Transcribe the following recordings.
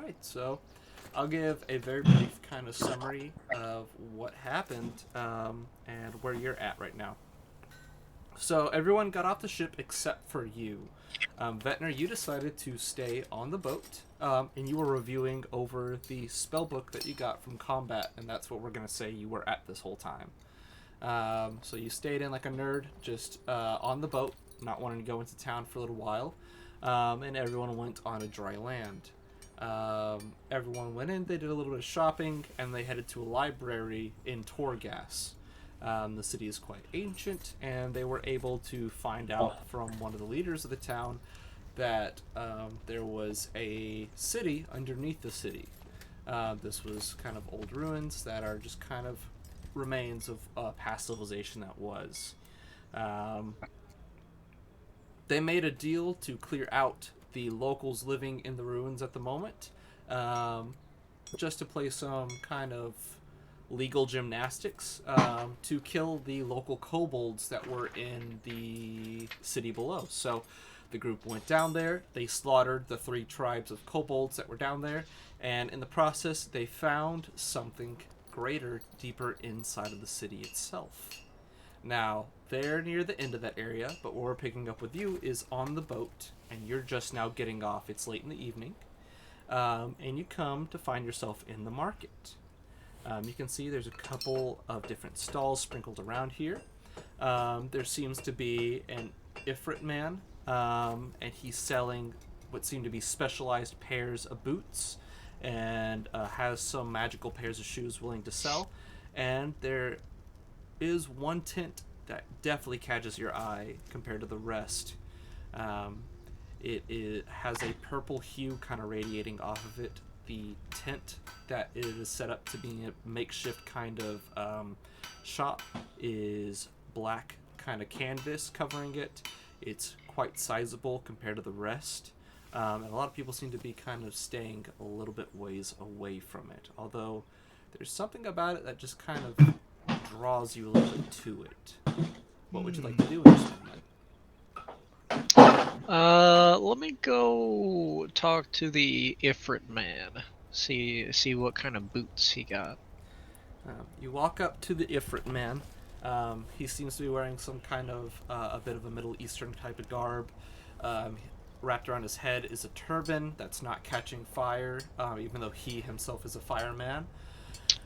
right, so I'll give a very brief kind of summary of what happened and where you're at right now. So everyone got off the ship except for you. Ventnor, you decided to stay on the boat, and you were reviewing over the spell book that you got from combat, and that's what we're going to say you were at this whole time. So you stayed in like a nerd, just on the boat, not wanting to go into town for a little while, and everyone went on a dry land. Everyone went in, they did a little bit of shopping, and they headed to a library in Torgas. The city is quite ancient, and they were able to find out from one of the leaders of the town that there was a city underneath the city. This was kind of old ruins that are just kind of remains of a past civilization that was. Um, they made a deal to clear out the locals living in the ruins at the moment, um, just to play some kind of legal gymnastics to kill the local kobolds that were in the city below. So the group went down there, they slaughtered the 3 tribes of kobolds that were down there, and in the process, they found something greater deeper inside of the city itself. Now, they're near the end of that area, but what we're picking up with you is on the boat, and you're just now getting off. It's late in the evening, and you come to find yourself in the market. You can see there's a couple of different stalls sprinkled around here. There seems to be an Ifrit man, and he's selling what seem to be specialized pairs of boots, and has some magical pairs of shoes willing to sell. And there is one tint that definitely catches your eye compared to the rest. Um, it has a purple hue kind of radiating off of it. The tent that it is set up to be a makeshift kind of shop is black kind of canvas covering it. It's quite sizable compared to the rest. And a lot of people seem to be kind of staying a little bit ways away from it. Although there's something about it that just kind of draws you a little bit to it. What would you like to do in this moment? Let me go talk to the Ifrit man. See what kind of boots he got. You walk up to the Ifrit man. He seems to be wearing some kind of a bit of a Middle Eastern type of garb. Um, Wrapped around his head is a turban that's not catching fire, even though he himself is a fireman.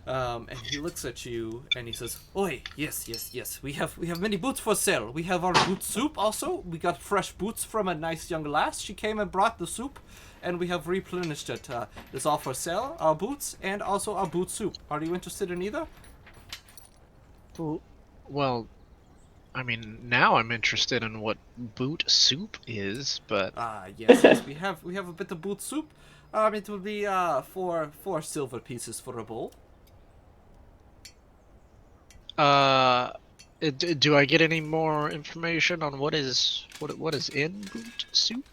And he looks at you and he says, "Oi, yes, yes, yes. We have many boots for sale. We have our boot soup also. We got fresh boots from a nice young lass. She came and brought the soup, and we have replenished it. It's all for sale. Our boots and also our boot soup. Are you interested in either?" Well, I mean, now I'm interested in what boot soup is, but Yes, yes. We have a bit of boot soup. It will be four silver pieces for a bowl. uh, do I get any more information on what is in boot soup?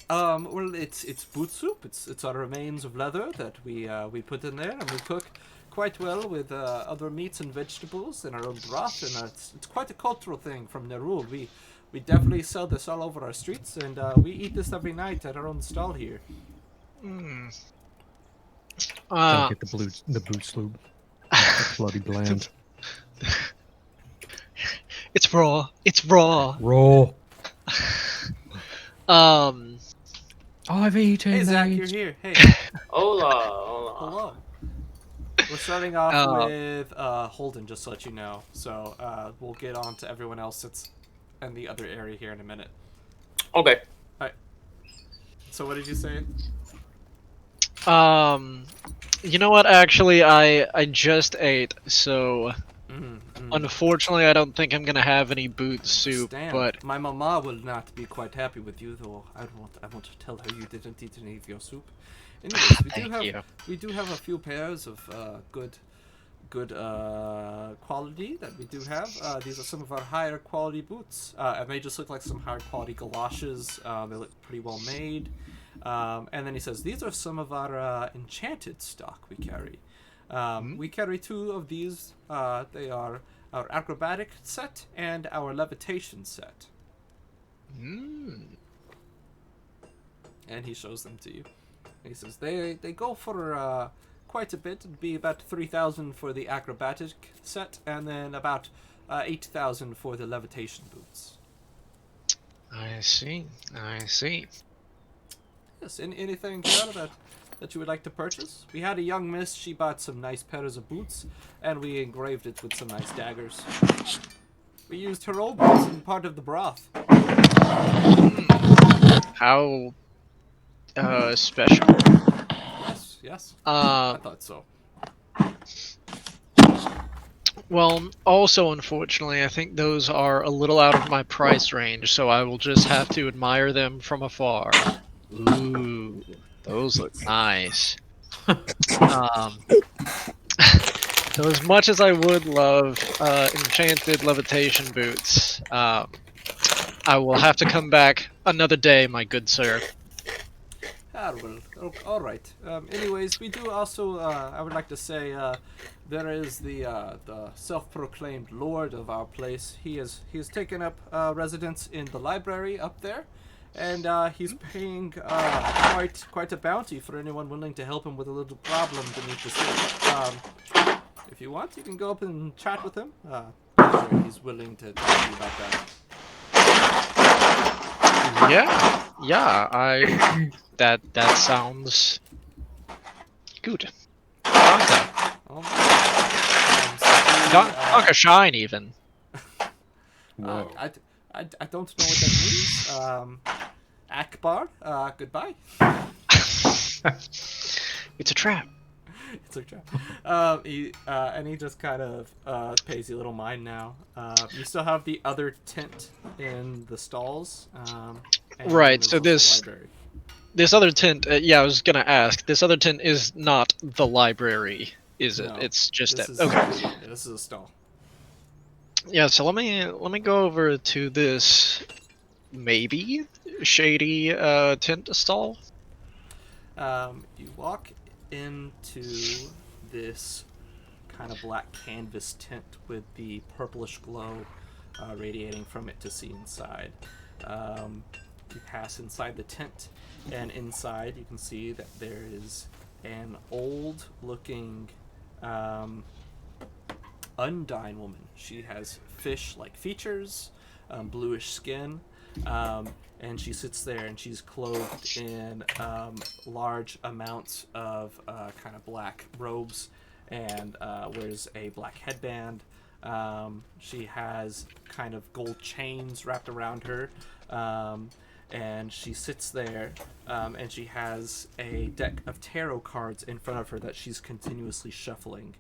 Well, it's boot soup. It's our remains of leather that we put in there, and we cook quite well with other meats and vegetables in our own broth, and it's quite a cultural thing from Nerul. We definitely sell this all over our streets, and we eat this every night at our own stall here. Hmm. Gotta Uh, get the boot sloop. It's bloody bland. it's raw. It's raw. Roll. Um, I've eaten. Hey, Zach, mate. you're here. Hey, Hola, hola. hello. We're starting off Uh, with Holden, just to let you know. So we'll get on to everyone else that's in the other area here in a minute. Okay. So what did you say? um, you know what? Actually, I just ate, so unfortunately, I don't think I'm gonna have any boot soup. Understand. But My mama will not be quite happy with you, though. I want to tell her you didn't eat any of your soup. Anyways, thank you. we do have a few pairs of good quality that we do have. These are some of our higher quality boots. And they just look like some higher quality galoshes. They look pretty well made. And then he says, these are some of our enchanted stock we carry. We carry 2 of these. They are our acrobatic set and our levitation set. Mm. And he shows them to you. He says they go for quite a bit. It'd be about 3,000 for the acrobatic set, and then about 8,000 for the levitation boots. I see. I see. Yes, anything here that you would like to purchase? We had a young miss. She bought some nice pairs of boots, and we engraved it with some nice daggers. We used her old boots in part of the broth. How special? Yes, yes. Uh, I thought so. well, also unfortunately, I think those are a little out of my price range, so I will just have to admire them from afar. Ooh, those look nice. So as much as I would love enchanted levitation boots, I will have to come back another day, my good sir. Ah, well, all right. Anyways, we do also. I would like to say there is the self-proclaimed lord of our place. He has taken up residence in the library up there, and he's paying quite a bounty for anyone willing to help him with a little problem beneath the sea. If you want, you can go up and chat with him. I'm sure he's willing to talk to you about that. Yeah, that sounds good. Danke. Oh, Danke shine even. Whoa. I don't know what that means. Akbar, goodbye. It's a trap. It's a trap. He just kind of pays you a little mind now. You still have the other tent in the stalls. And Right, there's so also the this- library. This other tent, I was gonna ask. This other tent is not the library, is it? No, It's just This that. is, Okay. yeah, this is a stall. Yeah. So let me go over to this maybe shady tent stall. You walk into this kind of black canvas tent with the purplish glow radiating from it to see inside. You pass inside the tent, and inside you can see that there is an old-looking Undine woman. She has fish-like features, bluish skin, and she sits there and she's clothed in large amounts of kind of black robes and wears a black headband. She has kind of gold chains wrapped around her, and she sits there and she has a deck of tarot cards in front of her that she's continuously shuffling.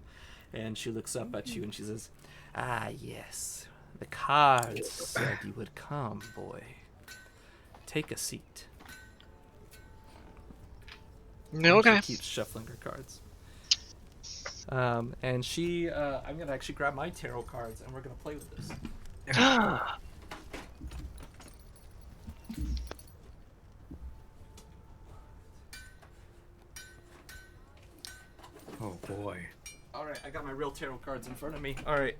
And she looks up at you and she says, "Ah, yes, the cards said you would come, boy. Take a seat." And Okay. she keeps shuffling her cards. And she, I'm gonna actually grab my tarot cards and we're gonna play with this. Oh boy. All right, I got my real tarot cards in front of me. All right,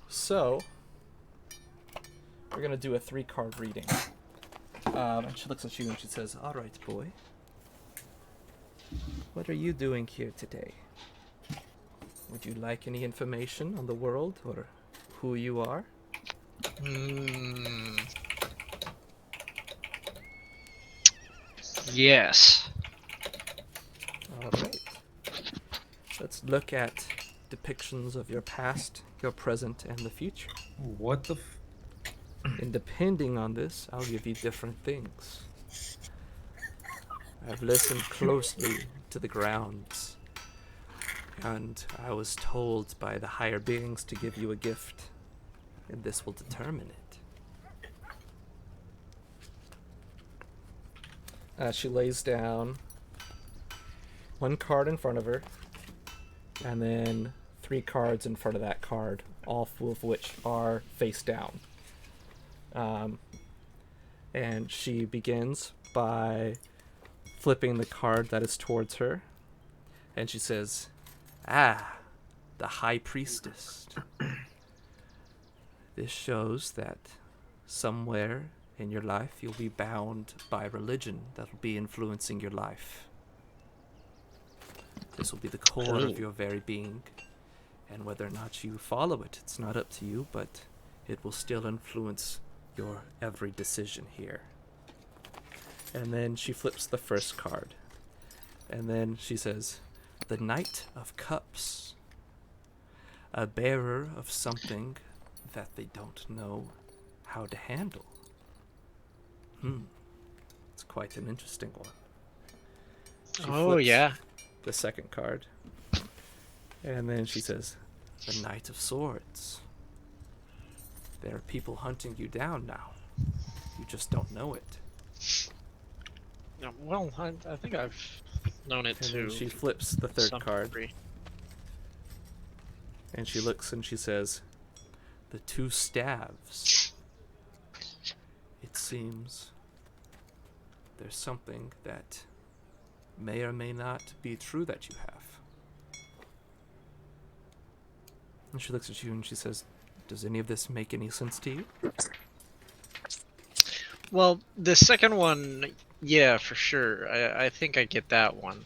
so we're gonna do a 3-card reading. And she looks at you and she says, "All right, boy. What are you doing here today? Would you like any information on the world or who you are?" Yes. All right. Let's look at depictions of your past, your present, and the future. What the And depending on this, I'll give you different things. I've listened closely to the grounds, and I was told by the higher beings to give you a gift, and this will determine it. She lays down 1 card in front of her, and then 3 cards in front of that card, all of which are face down. And she begins by flipping the card that is towards her, and she says, "Ah, the High Priestess. This shows that somewhere in your life you'll be bound by religion that will be influencing your life. This will be the core Oh. of your very being. And whether or not you follow it, it's not up to you, but it will still influence your every decision here. And then she flips the first card. And then she says, the Knight of Cups. A bearer of something that they don't know how to handle. It's quite an interesting one. She Oh, flips yeah. the second card. And then she says, the Knight of Swords. There are people hunting you down now. You just don't know it. Well, I think I've known it And too. then she flips the third some card. degree. And she looks and she says, the two staves. It seems there's something that may or may not be true that you have. And she looks at you and she says, does any of this make any sense to you? Well, the second one, yeah, for sure. I think I get that one.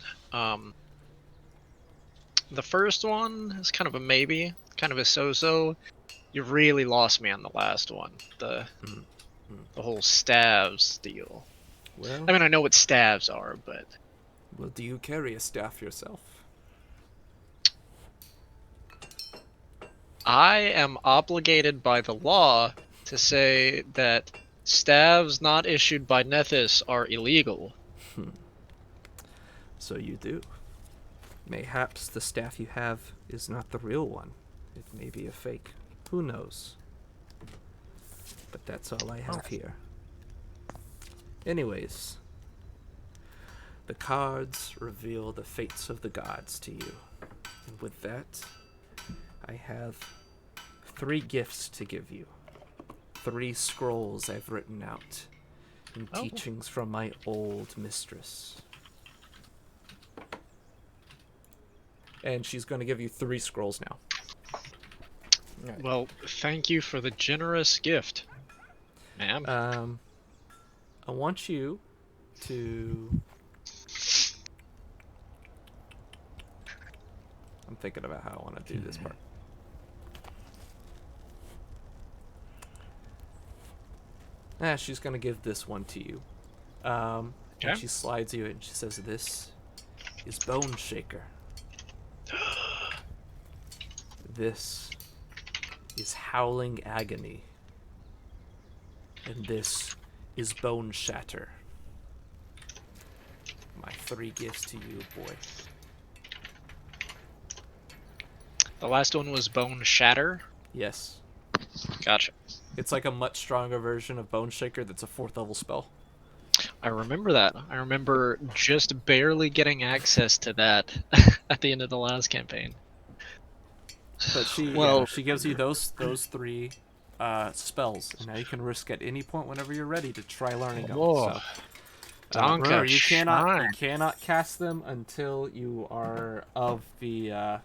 The first one is kind of a maybe, kind of a so-so. You really lost me on the last one. The whole staves deal. Well, I mean, I know what staves are, but well, do you carry a staff yourself? I am obligated by the law to say that staves not issued by Nethys are illegal. So you do. Mayhaps the staff you have is not the real one. It may be a fake. Who knows? But that's all I have here. Anyways, the cards reveal the fates of the gods to you. And with that, I have 3 gifts to give you. 3 scrolls I've written out in Oh. teachings from my old mistress. And she's going to give you 3 scrolls now. Alright. Well, thank you for the generous gift, ma'am. I want you to... I'm thinking about how I want to do this part. She's going to give this one to you. And Okay. she slides you and she says, this is Bone Shaker. This is Howling Agony. And this is Bone Shatter. My 3 gifts to you, boy. The last one was Bone Shatter. Yes. Gotcha. It's like a much stronger version of Bone Shaker that's a 4th level spell. I remember that. I remember just barely getting access to that at the end of the last campaign. But she Well- she gives you those 3 spells. And now you can risk at any point whenever you're ready to try learning them. Whoa. So, Donka remember, you Shrine. cannot cast them until you are of the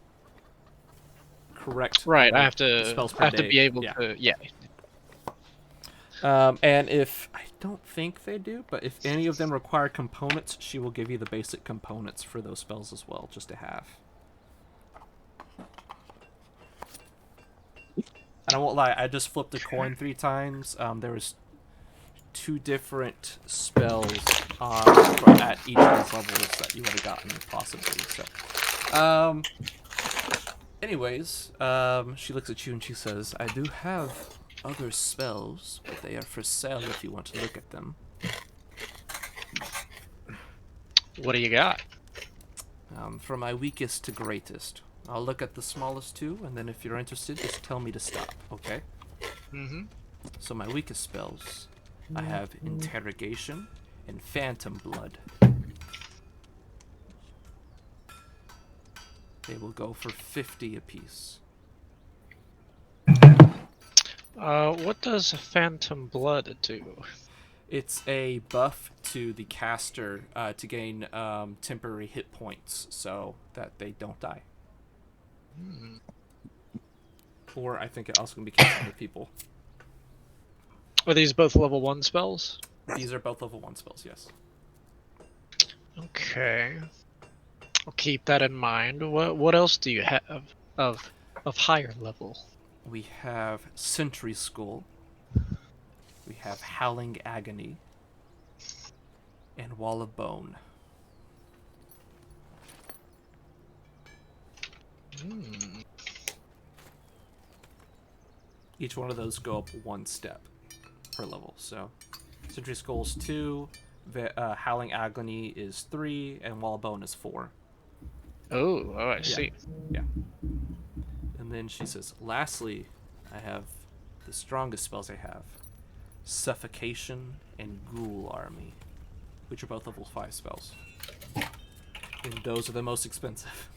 correct Right, I spells per have to day. be able Yeah. to. Yeah. And if I don't think they do, but if any of them require components, she will give you the basic components for those spells as well, just to have. And I won't lie, I just flipped a coin 3 times. There was 2 different spells at each of these levels that you would have gotten possibly. So, anyways, she looks at you and she says, "I do have other spells, but they are for sale if you want to look at them." What do you got? From my weakest to greatest. I'll look at the smallest 2, and then if you're interested, just tell me to stop, okay? Mm-hmm. So my weakest spells, I have Interrogation and Phantom Blood. They will go for 50 apiece. What does Phantom Blood do? It's a buff to the caster to gain temporary hit points so that they don't die. Or I think it also can be cast on other people. Are these both level 1 spells? These are both level 1 spells, yes. Okay. I'll keep that in mind. What else do you have of higher level? We have Sentry Skull. We have Howling Agony. And Wall of Bone. Hmm. Each one of those go up one step per level. So, Sentry Skull's 2, Howling Agony is 3, and Wall of Bone is 4. Oh, I see. Yeah. And then she says, lastly, I have the strongest spells I have. Suffocation and Ghoul Army, which are both level 5 spells. And those are the most expensive.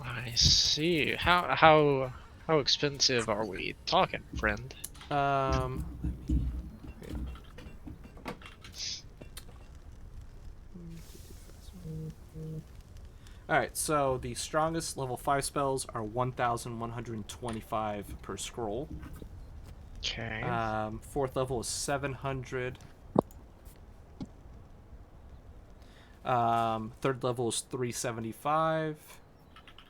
I see. How expensive are we talking, friend? Let me... Alright, so the strongest level 5 spells are 1,125 per scroll. Okay. Fourth level is 700. Third level is 375.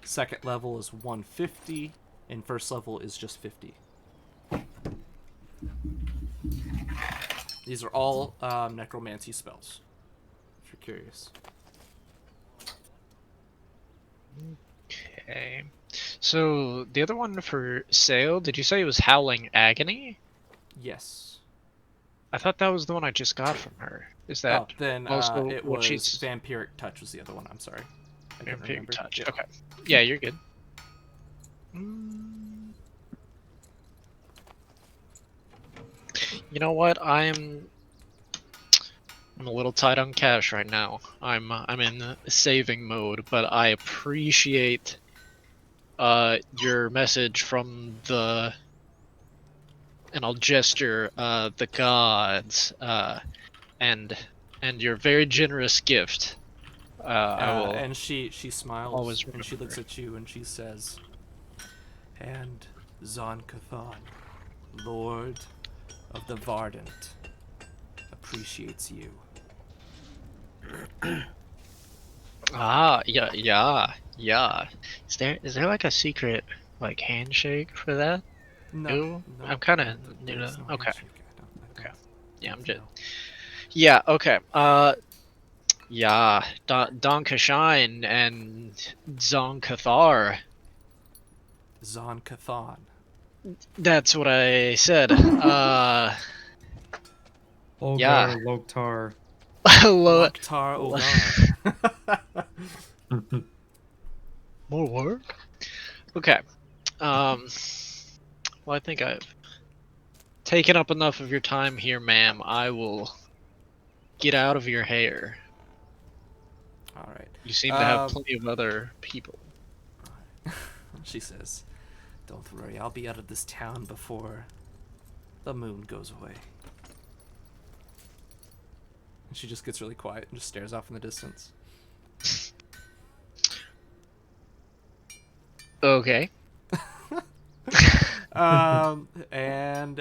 Second level is 150. And first level is just 50. These are all necromancy spells, if you're curious. Okay. So the other one for sale, did you say it was Howling Agony? Yes. I thought that was the one I just got from her. Is that Oh, then also it what was she's Vampiric Touch was the other one. I'm sorry. I couldn't Vampiric remember. Touch? Yeah. Okay. Yeah, you're good. Mm. You know what? I'm a little tight on cash right now. I'm in saving mode, but I appreciate your message from the, and I'll gesture, the gods, and your very generous gift. I will And she smiles always and she remember. looks at you and she says, "And Zon Cathan, Lord of the Vardant, appreciates you." Ah, yeah. Is there like a secret like handshake for that? No, I'm kind of new there to. is no Okay, handshake. okay. Yeah, I'm No. just. Yeah, okay. Yeah. Don Kashain and Zon Cathar. Zon Cathan. That's what I said. Yeah. Olgar Loktar. Loktar Ogar. More work? Okay. Well, I think I've taken up enough of your time here, ma'am. I will get out of your hair. All right. You seem to have plenty of other people. She says, "Don't worry, I'll be out of this town before the moon goes away." And she just gets really quiet and just stares off in the distance. Okay. And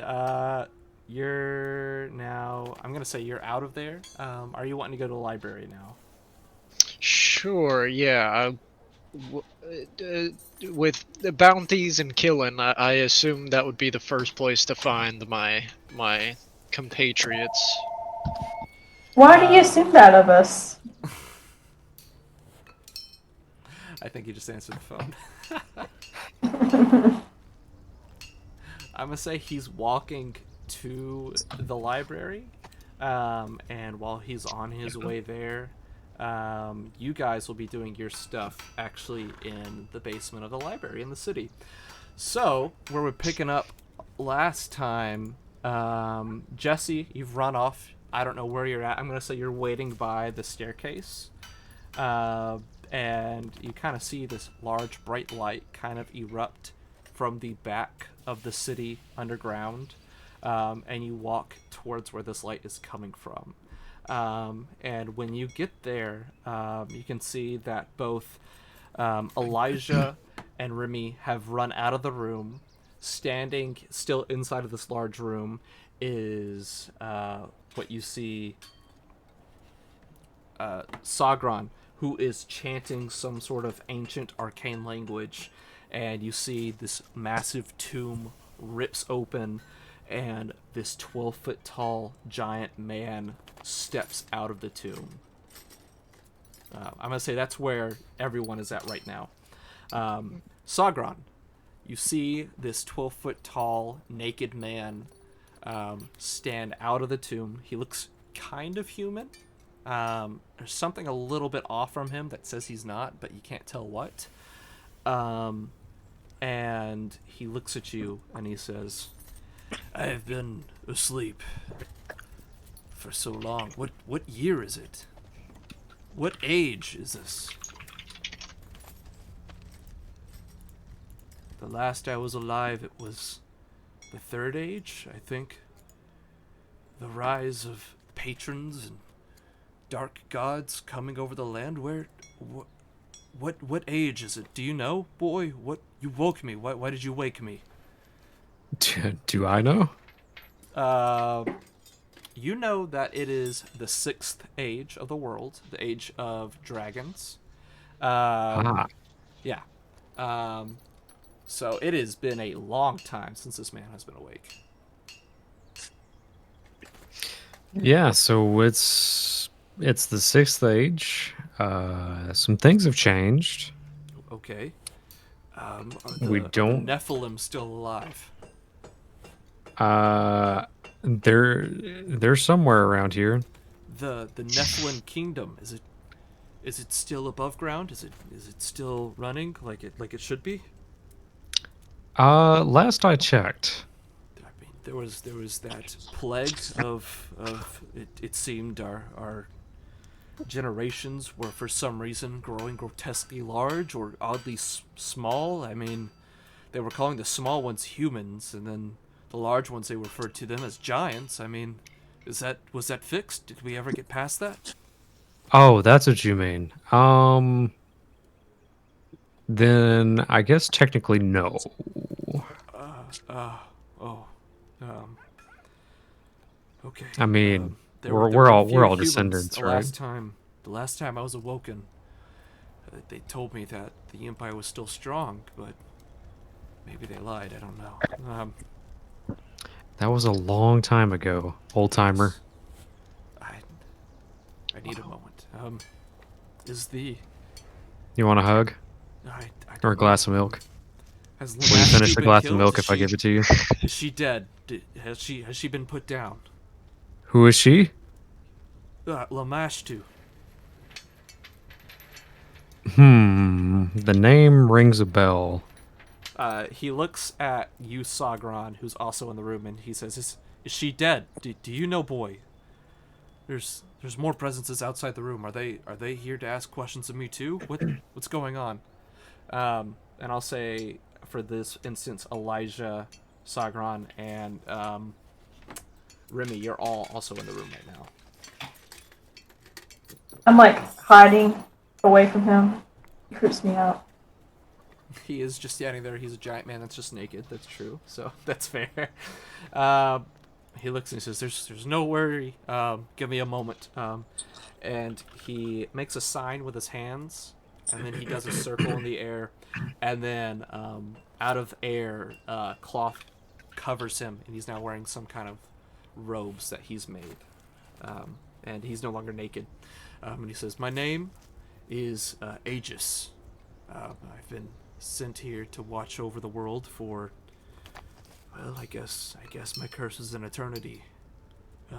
you're now, I'm gonna say you're out of there. Are you wanting to go to the library now? Sure, yeah. With the bounties and killing, I assume that would be the first place to find my compatriots. Why do you assume that of us? I think you just answered the phone. I'm gonna say he's walking to the library, and while he's on his way there, you guys will be doing your stuff actually in the basement of the library in the city. So, where we're picking up last time, Jesse, you've run off. I don't know where you're at. I'm gonna say you're waiting by the staircase. And you kind of see this large bright light kind of erupt from the back of the city underground, and you walk towards where this light is coming from. And when you get there, you can see that both Elijah and Remy have run out of the room. Standing still inside of this large room is what you see, Sagron, who is chanting some sort of ancient arcane language, and you see this massive tomb rips open, and this 12-foot tall giant man steps out of the tomb. I'm gonna say that's where everyone is at right now. Sagron, you see this 12-foot tall naked man stand out of the tomb. He looks kind of human. There's something a little bit off from him that says he's not, but you can't tell what. And he looks at you and he says, "I have been asleep for so long. What year is it? What age is this?" "The last I was alive, it was the Third Age, I think. The rise of patrons and dark gods coming over the land. What age is it? Do you know, boy? What, you woke me. Why did you wake me?" Do I know? You know that it is the 6th age of the world, the age of dragons. Ah. Yeah. So it has been a long time since this man has been awake. Yeah, so it's the 6th age. Some things have changed. Okay. Are We the don't- Nephilim still alive? They're somewhere around here. The Nephilim kingdom, is it still above ground? Is it still running like it should be? Last I checked. I mean, there was that plague of it seemed our generations were for some reason growing grotesquely large or oddly small. I mean, they were calling the small ones humans, and then the large ones, they referred to them as giants. I mean, was that fixed? Did we ever get past that? Oh, that's what you mean. Then I guess technically no. Okay. I mean, There we're were all a few we're all humans descendants, the right? last time I was awoken. They told me that the Empire was still strong, but maybe they lied. I don't know. That was a long time ago, old timer. I need a moment. Is the You want a hug I or a glass of milk? Has Will you Lamashtu finish the been glass killed? of milk Is if I give it to you? Is she dead? Has she been put down? Who is she? Lamashtu. The name rings a bell. He looks at you, Sagron, who's also in the room, and he says, "Is she dead? Do you know, boy? There's more presences outside the room. Are they here to ask questions of me too? What's going on?" And I'll say, for this instance, Elijah, Sagron, and Remy, you're all also in the room right now. I'm like hiding away from him. He creeps me out. He is just standing there. He's a giant man that's just naked. That's true. So that's fair. He looks and he says, "There's no worry. Give me a moment." And he makes a sign with his hands, and then he does a circle in the air, and then out of air, cloth covers him, and he's now wearing some kind of robes that he's made, and he's no longer naked. And he says, "My name is Aegis. I've been sent here to watch over the world for, well, I guess my curse is an eternity." The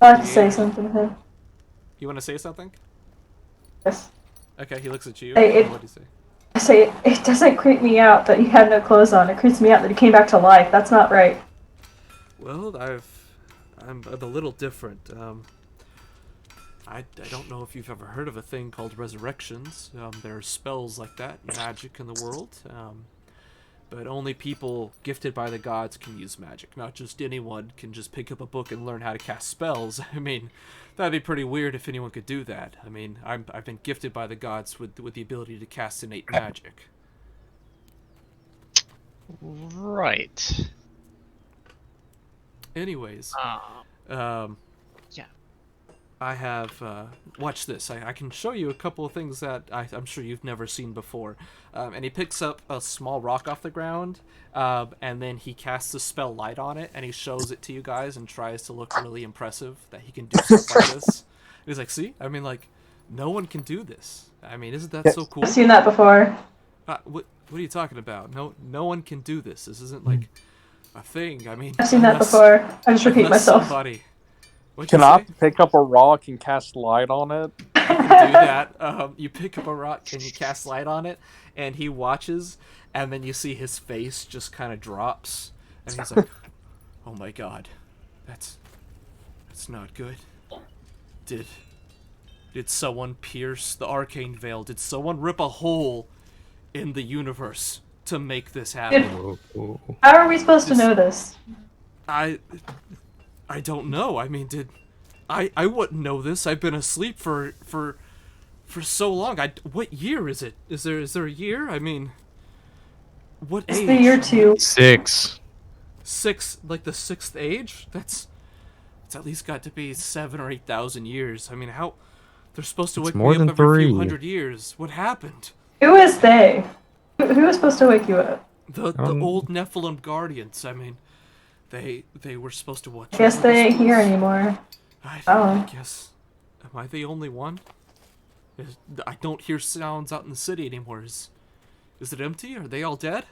I like to say creator- something to him. You want to say something? Yes. Okay, he looks at you. Hey, What do you say? I say it doesn't creep me out that he had no clothes on. It creeps me out that he came back to life. That's not right. Well, I'm a little different. I don't know if you've ever heard of a thing called resurrections. There are spells like that, magic in the world. But only people gifted by the gods can use magic. Not just anyone can just pick up a book and learn how to cast spells. I mean, that'd be pretty weird if anyone could do that. I mean, I've been gifted by the gods with the ability to cast innate magic. Right. Anyways, Yeah. I have, watch this. I can show you a couple of things that I'm sure you've never seen before. And he picks up a small rock off the ground, and then he casts a spell light on it, and he shows it to you guys and tries to look really impressive that he can do stuff like this. And he's like, see? I mean, like, no one can do this. I mean, isn't that so cool? I've seen that before. What are you talking about? No one can do this. This isn't like a thing. I mean, I've seen that before. I just repeat unless myself. Somebody, Can I pick up a rock and cast light on it? You can do that. You pick up a rock and you cast light on it, and he watches, and then you see his face just kind of drops, and he's like, "Oh my god, that's not good. Did someone pierce the arcane veil? Did someone rip a hole in the universe to make this happen?" Whoa, whoa. How are we supposed to know this? I don't know. I mean, I wouldn't know this. I've been asleep for so long. What year is it? Is there a year? I mean, what It's age? the year 2. 6. 6, like the 6th age? It's at least got to be 7 or 8,000 years. I mean, how they're supposed to It's wake more me than up every 3. few hundred years. What happened? Who is they? Who was supposed to wake you up? The old Nephilim guardians. I mean, they were supposed to watch. I guess over they the ain't here schools. anymore. I Oh. guess. Am I the only one? I don't hear sounds out in the city anymore. Is it empty? Are they all dead?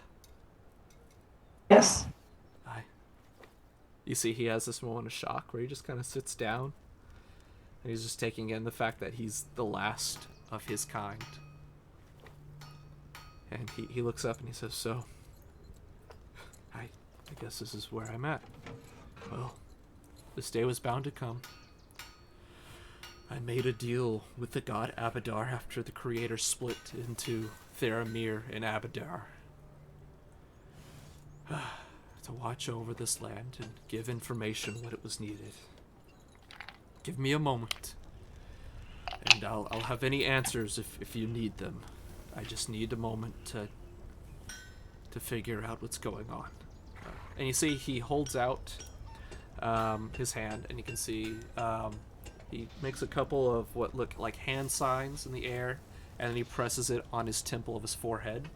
Yes. You see, he has this moment of shock where he just kind of sits down, and he's just taking in the fact that he's the last of his kind. And he looks up and he says, "So, I guess this is where I'm at. Well, this day was bound to come. I made a deal with the god Abadar after the creator split into Theramir and Abadar. To watch over this land and give information when it was needed. Give me a moment, and I'll have any answers if you need them. I just need a moment to figure out what's going on." And you see he holds out his hand, and you can see he makes a couple of what look like hand signs in the air, and then he presses it on his temple of his forehead,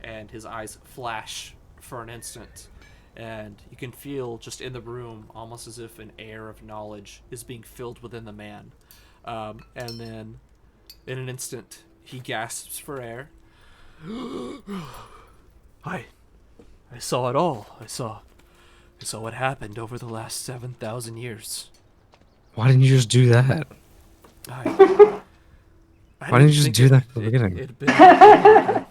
and his eyes flash for an instant. And you can feel just in the room almost as if an air of knowledge is being filled within the man. And then in an instant, he gasps for air. I saw it all. I saw what happened over the last 7,000 years. Why didn't you just do that? I Why didn't you just think do that at the beginning? It'd been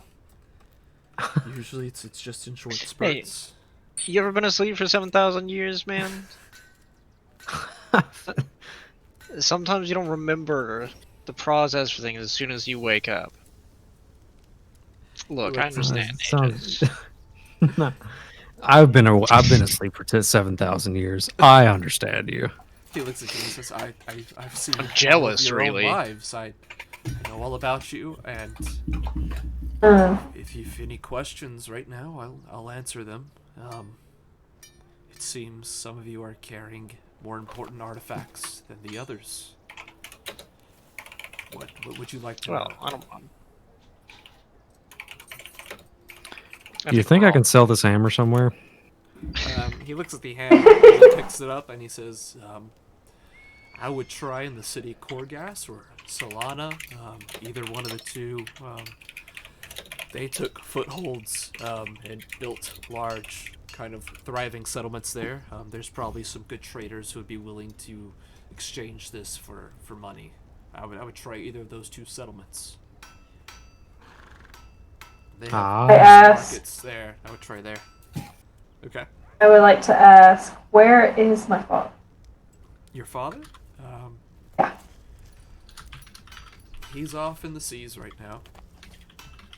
usually it's just in short spurts. You ever been asleep for 7,000 years, man? Sometimes you don't remember the process for things as soon as you wake up. Look, I understand. Sounds- No. I've been asleep for 7,000 years. I understand you. He looks at you and says, I've seen I'm all of jealous, your really. own lives. I know all about you, and if you've any questions right now, I'll answer them. It seems some of you are carrying more important artifacts than the others. What would you like to know? Well, I don't. Do you think I can sell this hammer somewhere? He looks at the hammer, and he picks it up, and he says, I would try in the city of Korgas or Solana, either one of the two. They took footholds and built large, kind of thriving settlements there. There's probably some good traders who would be willing to exchange this for money. I would try either of those two settlements. They have I asked. markets there. I would try there. Okay. I would like to ask, where is my father? Your father? Yeah. He's off in the seas right now.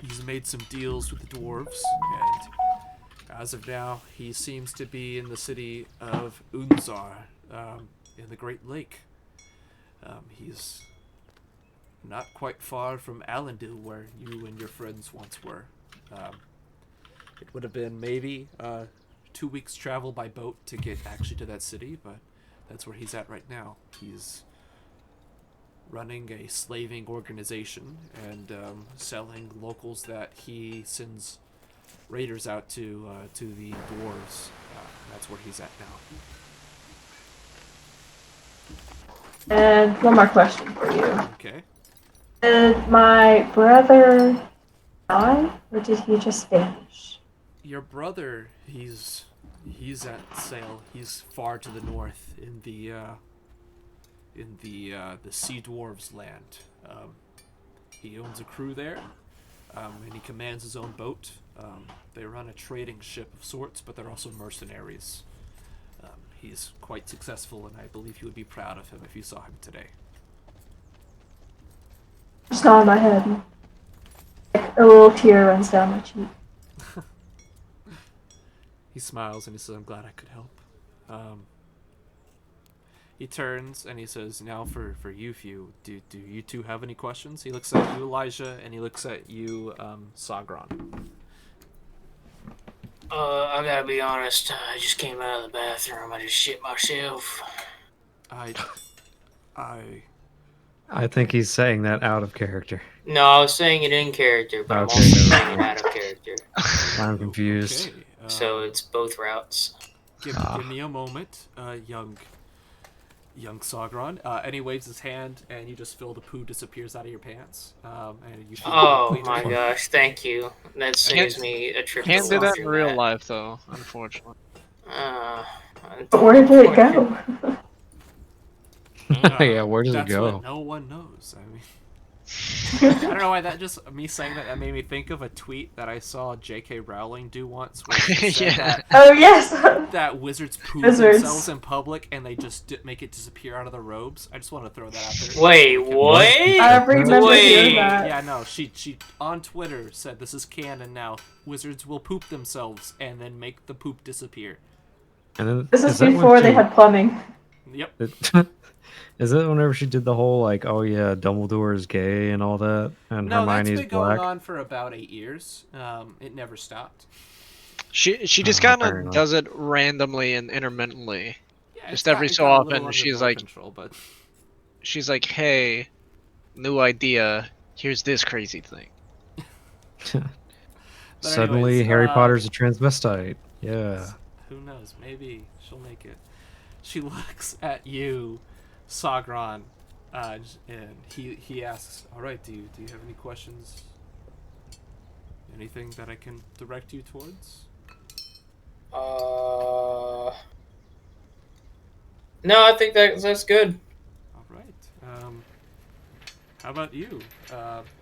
He's made some deals with the dwarves, and as of now, he seems to be in the city of Unzar, in the Great Lake. He's not quite far from Allendale, where you and your friends once were. It would have been maybe 2 weeks travel by boat to get actually to that city, but that's where he's at right now. He's running a slaving organization and selling locals that he sends raiders out to the dwarves. That's where he's at now. And one more question for you. Okay. Did my brother die, or did he just vanish? Your brother, he's at Sale. He's far to the north in the Sea Dwarves land. He owns a crew there, and he commands his own boat. They run a trading ship of sorts, but they're also mercenaries. He's quite successful, and I believe you would be proud of him if you saw him today. Just nod my head. Like, a little tear runs down my cheek. He smiles and he says, "I'm glad I could help." He turns and he says, "Now for you few, do you two have any questions?" He looks at you, Elijah, and he looks at you, Sagron. I gotta be honest. I just came out of the bathroom. I just shit myself. I think he's saying that out of character. No, I was saying it in character, but I'm Okay, also never saying it out of character. I'm confused. Okay. So it's both routes. Give me a moment, young Sagron. And he waves his hand, and you just feel the poo disappears out of your pants. And you feel Oh cleaner. my gosh, thank you. That saves me a trip. Can't to do that the in real laundromat. life, though, unfortunately. But where did it go? Yeah, where does it That's go? what no one knows. I mean, I don't know why that just me saying that made me think of a tweet that I saw J.K. Rowling do once. Where she said Yeah. Oh, yes! that wizards poop Wizards. themselves in public and they just make it disappear out of the robes. I just want to throw that out there. Wait, what? I remember Wait. hearing that. Yeah, no, she on Twitter said this is canon now. Wizards will poop themselves and then make the poop disappear. And then, This is that when before they she- had plumbing. Yep. Is that whenever she did the whole like, oh yeah, Dumbledore is gay and all that, and No, that's Hermione's been going black? on for about 8 years. It never stopped. She just kind of apparently. does it randomly and intermittently. Yeah, Just it's every got so a little often, under she's more like- control, but She's like, "Hey, new idea. Here's this crazy thing." But Suddenly, anyways, Harry Potter's a transvestite. Yeah. who knows? Maybe she'll make it. She looks at you, Sagron, and he asks, "All right, do you have any questions? Anything that I can direct you towards?" No, I think that's good. All right. How about you?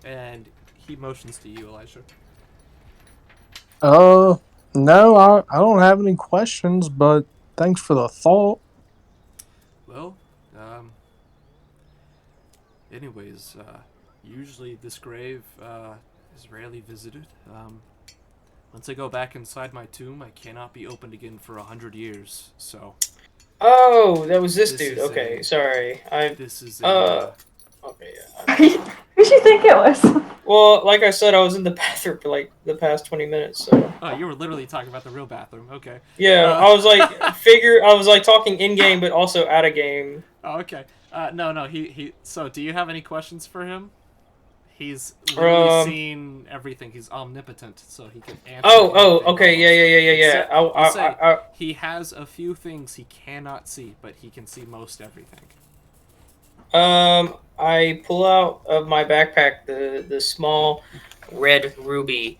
And he motions to you, Elijah. No, I don't have any questions, but thanks for the thought. Well, anyways, usually this grave is rarely visited. Once I go back inside my tomb, I cannot be opened again for 100 years. So Oh, that was this This dude. is Okay, a- sorry. this is Okay, yeah. Who'd you think it was? Well, like I said, I was in the bathroom for like the past 20 minutes. So oh, you were literally talking about the real bathroom. Okay. yeah, I was like I was like talking in game, but also out of game. Oh, okay. No. He. So, do you have any questions for him? He's literally seen everything. He's omnipotent, so he can answer. Oh, anything okay, almost. yeah. Except, I'll say he has a few things he cannot see, but he can see most everything. I pull out of my backpack the small red ruby,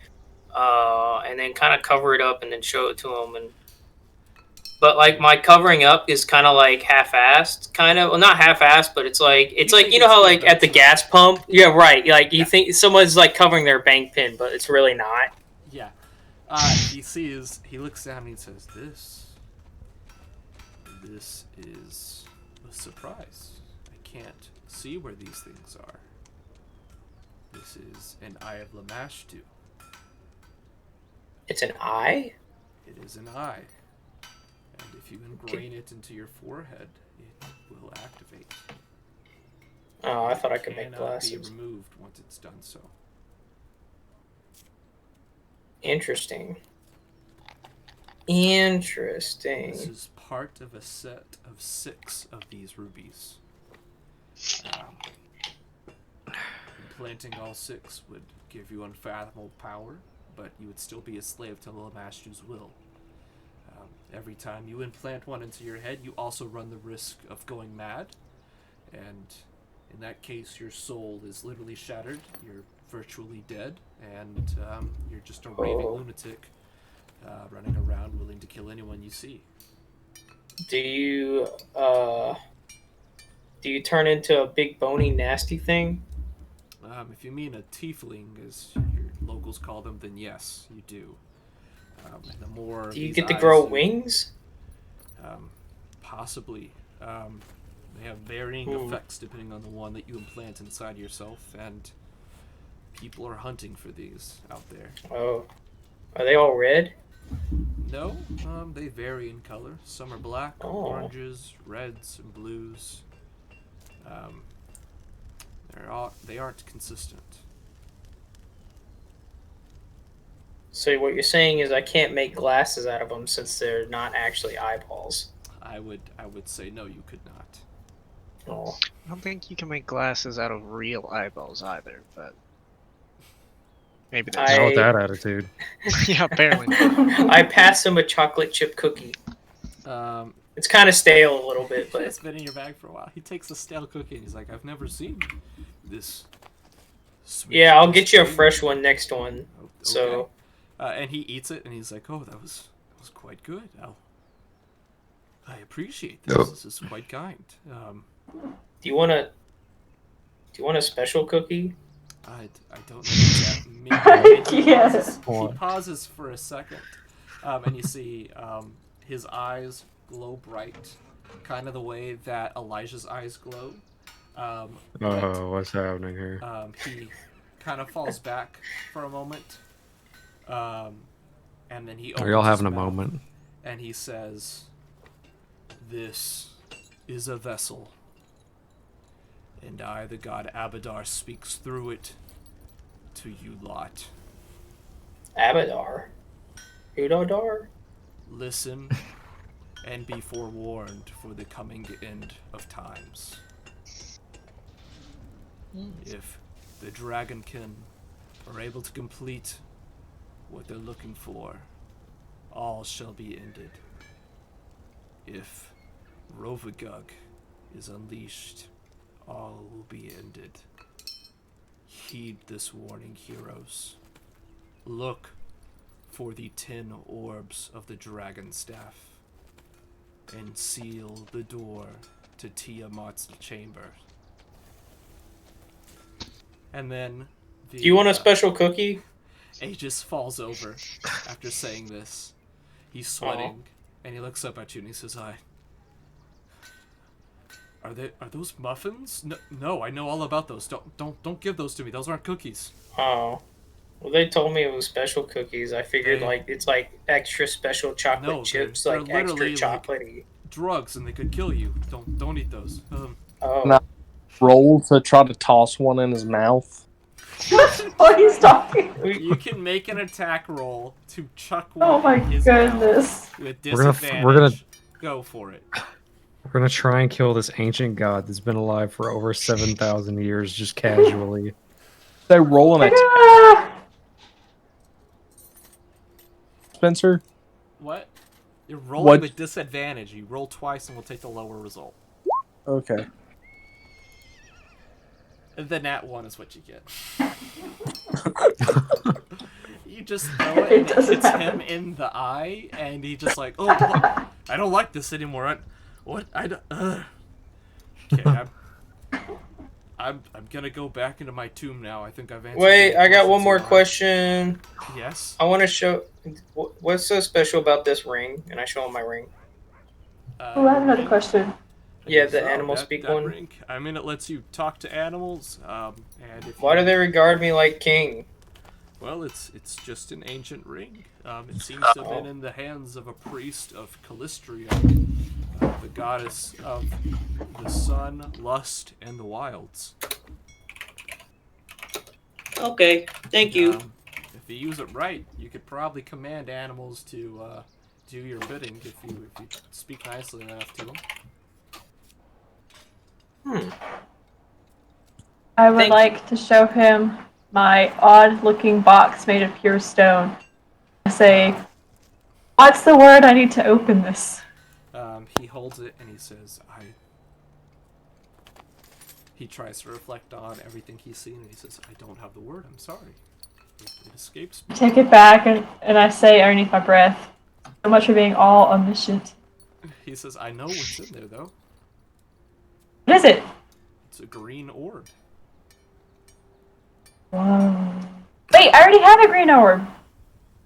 and then kind of cover it up and then show it to him. But like my covering up is kind of like half-assed, kind of. Well, not half-assed, but it's like You you think know it's how good, like but at the it's gas pump, yeah, right. Like you think someone's like covering their bank pin, but it's really not. Yeah. He looks down and he says, This is a surprise. I can't see where these things are. This is an Eye of Lamashtu. It's an eye. It is an eye. And if you ingrain it into your forehead, it will activate. Oh, I thought I could It make cannot glasses. be removed once it's done so. Interesting. This is part of a set of 6 of these rubies. Implanting all 6 would give you unfathomable power, but you would still be a slave to Lamashtu's will. Every time you implant one into your head, you also run the risk of going mad, and in that case, your soul is literally shattered, you're virtually dead, and you're just a raving lunatic running around willing to kill anyone you see. Do you turn into a big bony nasty thing? If you mean a tiefling, as your locals call them, then yes, you do. And the more Do you these get to eyes grow you- wings? Possibly. They have varying effects depending on the one that you implant inside yourself, and people are hunting for these out there. Oh. Are they all red? No, they vary in color. Some are black, oranges, reds, and blues. They aren't consistent. So what you're saying is I can't make glasses out of them since they're not actually eyeballs. I would say no, you could not. Oh. I don't think you can make glasses out of real eyeballs either, but maybe that's Not with that attitude. yeah, apparently. I pass him a chocolate chip cookie. It's kind of stale a little bit, but It's been in your bag for a while. He takes a stale cookie and he's like, "I've never seen this." Sweet yeah, I'll get you a thing." fresh one next one. Okay. So And he eats it and he's like, "Oh, that was quite good. I appreciate this. This is quite kind." do you want a special cookie? I don't know what that means. Yes. He pauses for a second, and you see his eyes glow bright, kind of the way that Elijah's eyes glow. What's happening here? He kind of falls back for a moment, and then he opens Are y'all his having a mouth, moment? and he says, "This is a vessel, and I, the god Abadar, speaks through it to you lot. Abadar? Udodar? Listen and be forewarned for the coming end of times. If the Dragonkin are able to complete what they're looking for, all shall be ended. If Rovagug is unleashed, all will be ended. Heed this warning, heroes. Look for the 10 orbs of the Dragon Staff, and seal the door to Tiamat's chamber." And then Do you want a special cookie? Aegis falls over after saying this. He's sweating, and he looks up at you and he says, Are those muffins? No, I know all about those. Don't give those to me. Those aren't cookies." Oh. Well, they told me it was special cookies. I figured it's like extra special chocolate No, chips, they're like extra literally, like, chocolatey. Drugs, and they could kill you. Don't eat those. Oh. No. Roll to try to toss one in his mouth. Oh, he's talking. You can make an attack roll to chuck one Oh my in his mouth goodness. with We're gonna- disadvantage. we're gonna- Go for it. We're gonna try and kill this ancient god that's been alive for over 7,000 years, just casually. They roll an attack, Ah! Spencer. What? You're rolling What? with disadvantage. You roll twice and we'll take the lower result. Okay. The nat 1 is what you get. You just throw it It and it doesn't hits happen. him in the eye, and he just like, "Oh, what? I don't like this anymore. What? Okay, I'm gonna go back into my tomb now. I think I've answered. Wait, all the I got one questions more you want." question. Yes. I want to show. What's so special about this ring? And I show him my ring. Oh, I have another question. Yeah, the So, animal speak one. ring, I mean, it lets you talk to animals. And if Why you- do they regard me like king? Well, it's just an ancient ring. It seems to have been in the hands of a priest of Callistria, the goddess of the sun, lust, and the wilds. Okay, thank you. If you use it right, you could probably command animals to do your bidding if you speak nicely enough to them. I would Thank- like to show him my odd-looking box made of pure stone. I say, what's the word I need to open this? He holds it and he says, He tries to reflect on everything he's seen and he says, I don't have the word, I'm sorry. It escapes me. Take it back and I say underneath my breath, so much for being all omniscient. He says, I know what's in there though. What is it? It's a green orb. Whoa. Wait, I already have a green orb.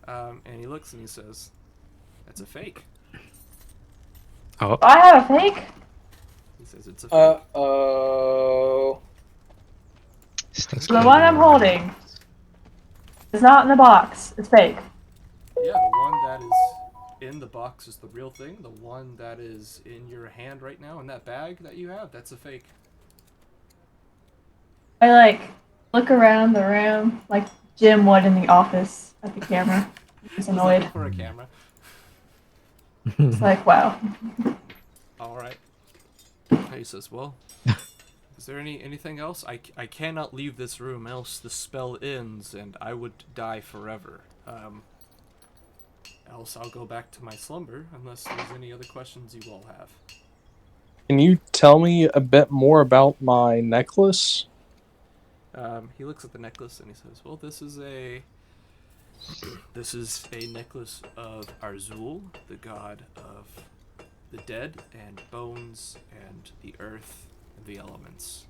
And he looks and he says, that's a fake. Oh, I have a fake? He says it's a fake. Oh. that's The one I'm holding is not in the box. It's fake. Yeah, the one that is in the box is the real thing. The one that is in your hand right now in that bag that you have, that's a fake. I look around the room like Jim would in the office at the camera. He's He's annoyed. looking for a camera. It's like, wow. All right. He says, well, is there anything else? I cannot leave this room, else the spell ends and I would die forever. Else I'll go back to my slumber, unless there's any other questions you all have. Can you tell me a bit more about my necklace? He looks at the necklace and he says, well, this is a necklace of Arzul, the god of the dead and bones and the earth and the elements.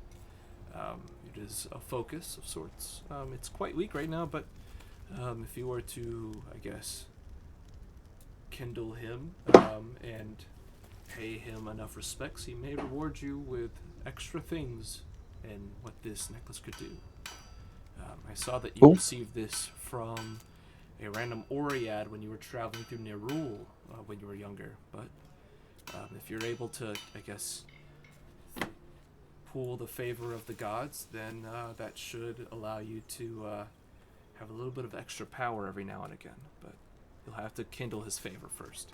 It is a focus of sorts. It's quite weak right now, but if you were to, I guess, kindle him and pay him enough respects, he may reward you with extra things in what this necklace could do. I saw that you Cool. received this from a random Oread when you were traveling through Nerul when you were younger, but if you're able to, I guess, pool the favor of the gods, then that should allow you to have a little bit of extra power every now and again, but you'll have to kindle his favor first.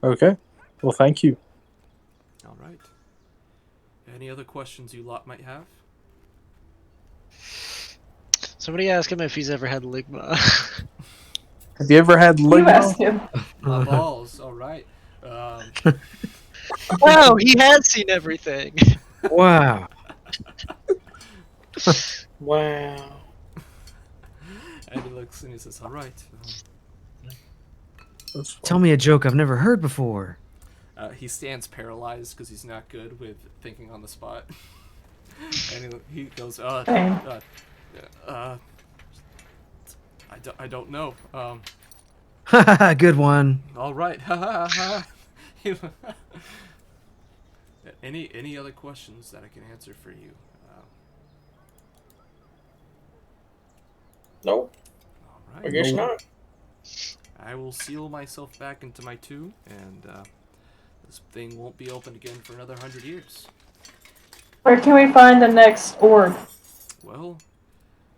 Okay. Well, thank you. All right. Any other questions you lot might have? Somebody ask him if he's ever had ligma. Have you ever had You ask ligma? him. My balls. All right. Wow, he has seen everything. wow. Wow. And he looks and he says, all right. That's fine. Tell me a joke I've never heard before. He stands paralyzed because he's not good with thinking on the spot. And he goes, Same. I don't know. Good one. All right. Any other questions that I can answer for you? Nope. All I right. guess not. I will seal myself back into my tomb, and this thing won't be opened again for another 100 years. Where can we find the next orb? Well,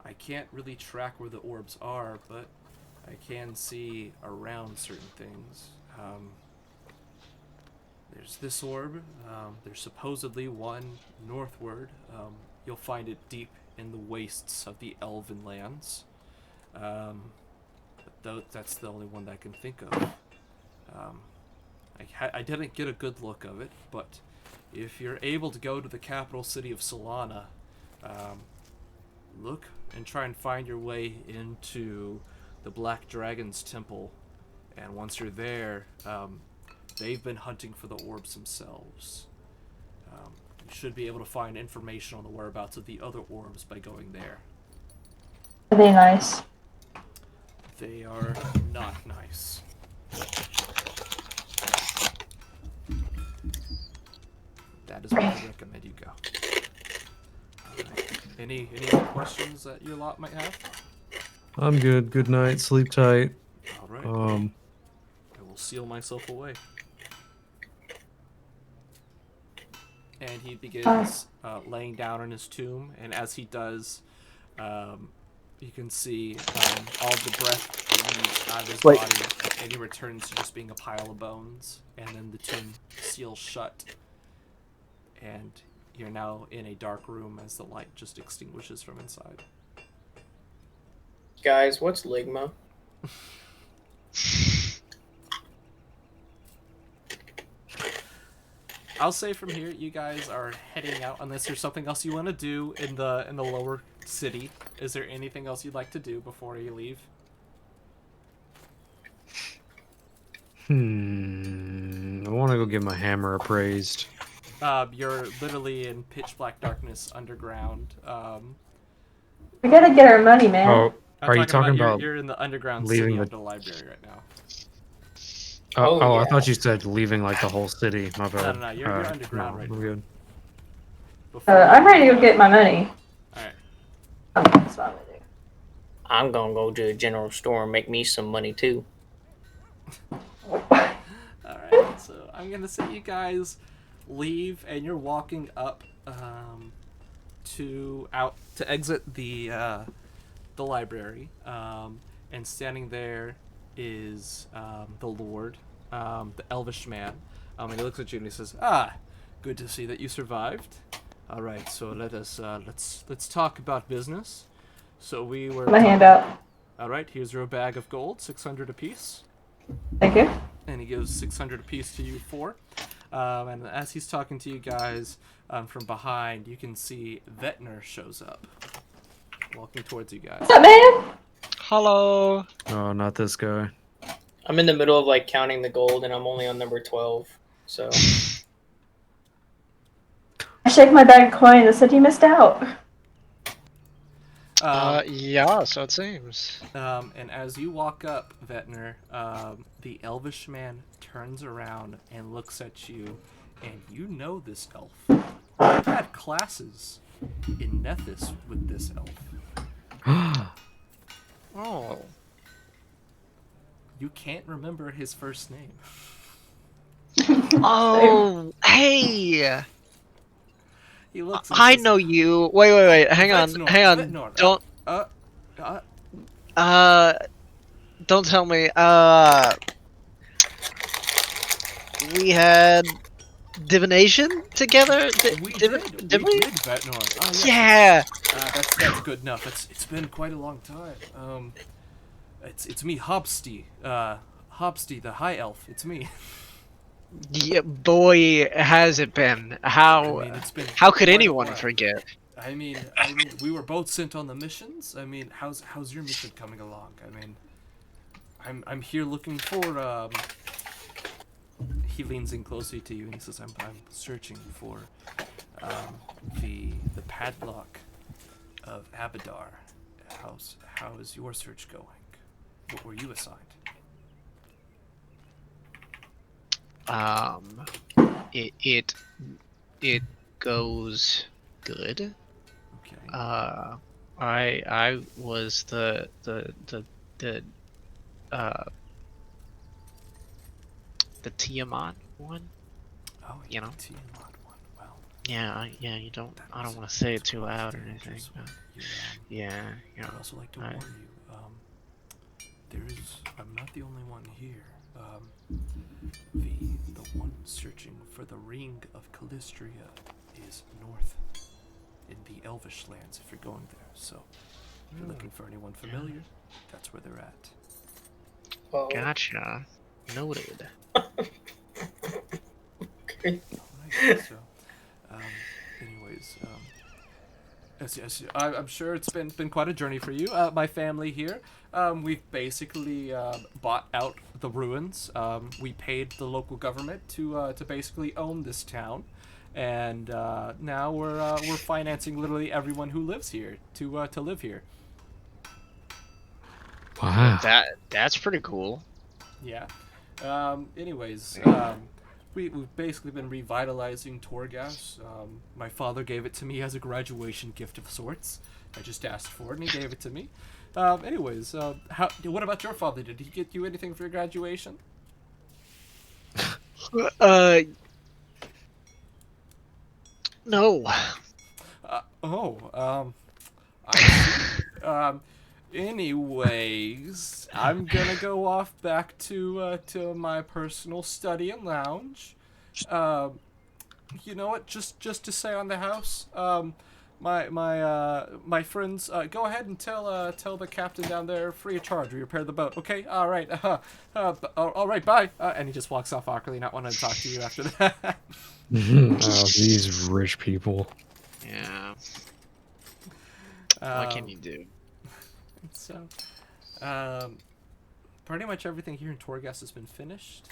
I can't really track where the orbs are, but I can see around certain things. There's this orb. There's supposedly one northward. You'll find it deep in the wastes of the Elven lands. But that's the only one that I can think of. I didn't get a good look of it, but if you're able to go to the capital city of Solana, look and try and find your way into the Black Dragon's temple, and once you're there, they've been hunting for the orbs themselves. You should be able to find information on the whereabouts of the other orbs by going there. Are they nice? They are not nice. That is where I recommend you go. Alright. Any other questions that your lot might have? I'm good. Good night. Sleep tight. Alright. I will seal myself away. And he begins laying down in his tomb, and as he does, you can see all the breath leaves out of his body, and he returns to just being a pile of bones, and then the tomb seals shut, and you're now in a dark room as the light just extinguishes from inside. Guys, what's Ligma? I'll say from here, you guys are heading out unless there's something else you want to do in the lower city. Is there anything else you'd like to do before you leave? I want to go get my hammer appraised. You're literally in pitch black darkness underground. We gotta get our money, man. Oh, I'm are you talking about? you're in the underground leaving city the- of the library right now. Oh, Oh, I yeah. thought you said leaving like the whole city. My bad. No, you're underground right I'm now. good. I'm ready to go get my money. Alright. That's what I'm gonna do. I'm gonna go to the general store and make me some money too. Alright, so I'm gonna say you guys leave and you're walking up to exit the library. And standing there is the Lord, the Elvish man. And he looks at you and he says, "Ah, good to see that you survived. All right, so let's talk about business. So we were My hand out. All right, here's your bag of gold, 600 apiece." Thank you. And he gives 600 apiece to you four. And as he's talking to you guys from behind, you can see Vetner shows up, walking towards you guys. What's up, man? Hello. Oh, not this guy. I'm in the middle of like counting the gold, and I'm only on number 12. So I shake my bag of coin and said you missed out. Yeah, so it seems. And as you walk up, Vetner, the Elvish man turns around and looks at you, and you know this elf. I've had classes in Nethys with this elf. Oh. You can't remember his first name. Oh, hey! He looks. and I says, know you. Wait. Hang on. Vetnor, Don't. Don't tell me. We had divination together. We Did did, we? Vetnor. Oh, yes. Yeah. That's good enough. It's been quite a long time. It's me, Hobsty. Hobsty, the High Elf. It's me. Yeah, boy, has it been? How? I mean, it's been How could quite a anyone while. forget? I mean, we were both sent on the missions. I mean, how's your mission coming along? I mean, I'm here looking for. He leans in closely to you and he says, "I'm searching for the padlock of Abadar. How is your search going? What were you assigned?" It goes good. Okay. I was the Tiamat one. Oh, you know. Tiamat one. Well, Yeah, you don't. that I don't was want to say it that's too quite loud or dangerous anything. one. But You, yeah, I'd also like to I- warn you. I'm not the only one here. The one searching for the ring of Callistria is north in the Elvish lands. If you're going there, so if you're looking for anyone familiar, that's where they're at. oh, Gotcha. Noted. okay. Alright, so, anyways, yes, I'm sure it's been quite a journey for you. My family here, we've basically bought out the ruins. We paid the local government to basically own this town, and now we're financing literally everyone who lives here to live here. Wow. That's pretty cool. Yeah. Anyways, we've basically been revitalizing Torghast. My father gave it to me as a graduation gift of sorts. I just asked for it, and he gave it to me. Anyways, what about your father? Did he get you anything for your graduation? No. I see. Anyways, I'm gonna go off back to my personal study and lounge. You know what? Just to say on the house, my friends, go ahead and tell the captain down there free of charge. We repair the boat. Okay. All right. All right. Bye. And he just walks off awkwardly, not wanting to talk to you after that. Oh, these rich people. Yeah. What can you do? So, pretty much everything here in Torghast has been finished.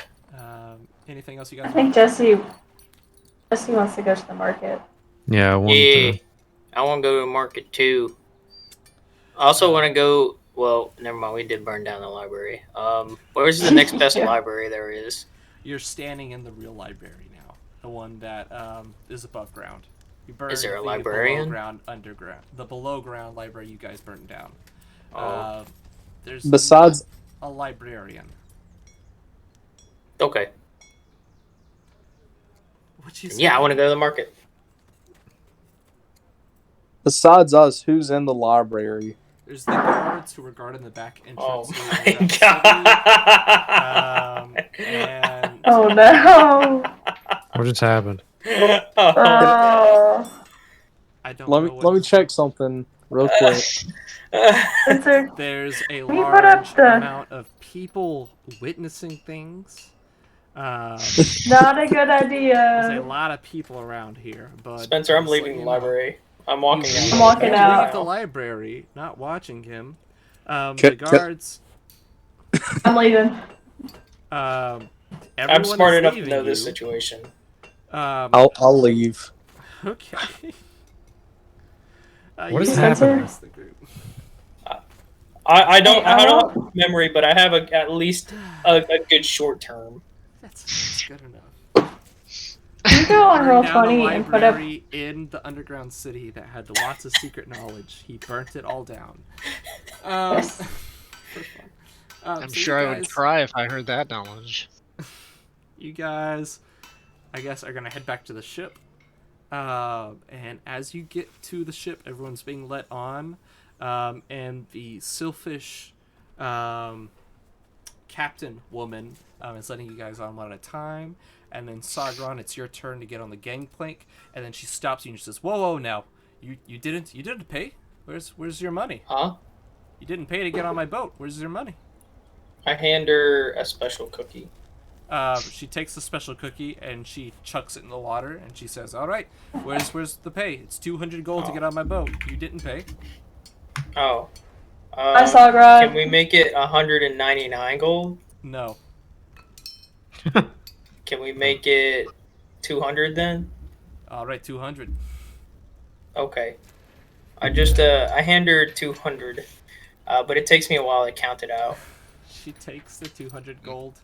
Anything else you I guys? think Jesse wants to go to the market. Yeah, I want Yeah, to. I want to go to the market too. I also want to go. Well, never mind. We did burn down the library. Where's the next best Yeah. library there is? You're standing in the real library now, the one that is above ground. You burned Is there a the librarian? below ground, underground, the below ground library you guys burned down. Oh. There's Besides, a librarian. Okay. What you Yeah, I want to go to the market. besides us, who's in the library? There's the guards who are guarding the back entrance. Oh to my the city. god. And Oh no! What just happened? Oh, I don't Let know me what let me to check say. something real quick. Spencer, There's a Can you put up large the- amount of people witnessing things. not a good There's a idea. lot of people around here, but Spencer, I'm just let leaving the you know. library. I'm walking You out. leave- I'm walking you out. leave the library, not watching him. The Can- guards. I'm leaving. I'm Everyone smart is enough to leaving know this you. situation. I'll leave. Okay. What you is can happening? address the group. I don't Hey, I don't have memory, but I have at least a good short term. That's good enough. Can you go on Burned roll down a 20 and put up? library in the underground city that had lots of secret knowledge. He burnt it all down. Yes. For fun. I'm So sure you I would guys- cry if I heard that knowledge. You guys, I guess, are gonna head back to the ship. And as you get to the ship, everyone's being let on, and the Sylphish captain woman is letting you guys on one at a time. And then Sagron, it's your turn to get on the gangplank, and then she stops you and she says, "Whoa, now, you didn't pay? Where's your money? Huh? You didn't pay to get on my boat. Where's your money?" I hand her a special cookie. She takes the special cookie and she chucks it in the water and she says, "All right, where's the pay? It's 200 gold to get on my boat. You didn't pay." Oh. I saw Grod. Can we make it 199 gold? No. Can we make it 200 then? All right, 200. Okay. I hand her 200, but it takes me a while to count it out. She takes the 200 gold.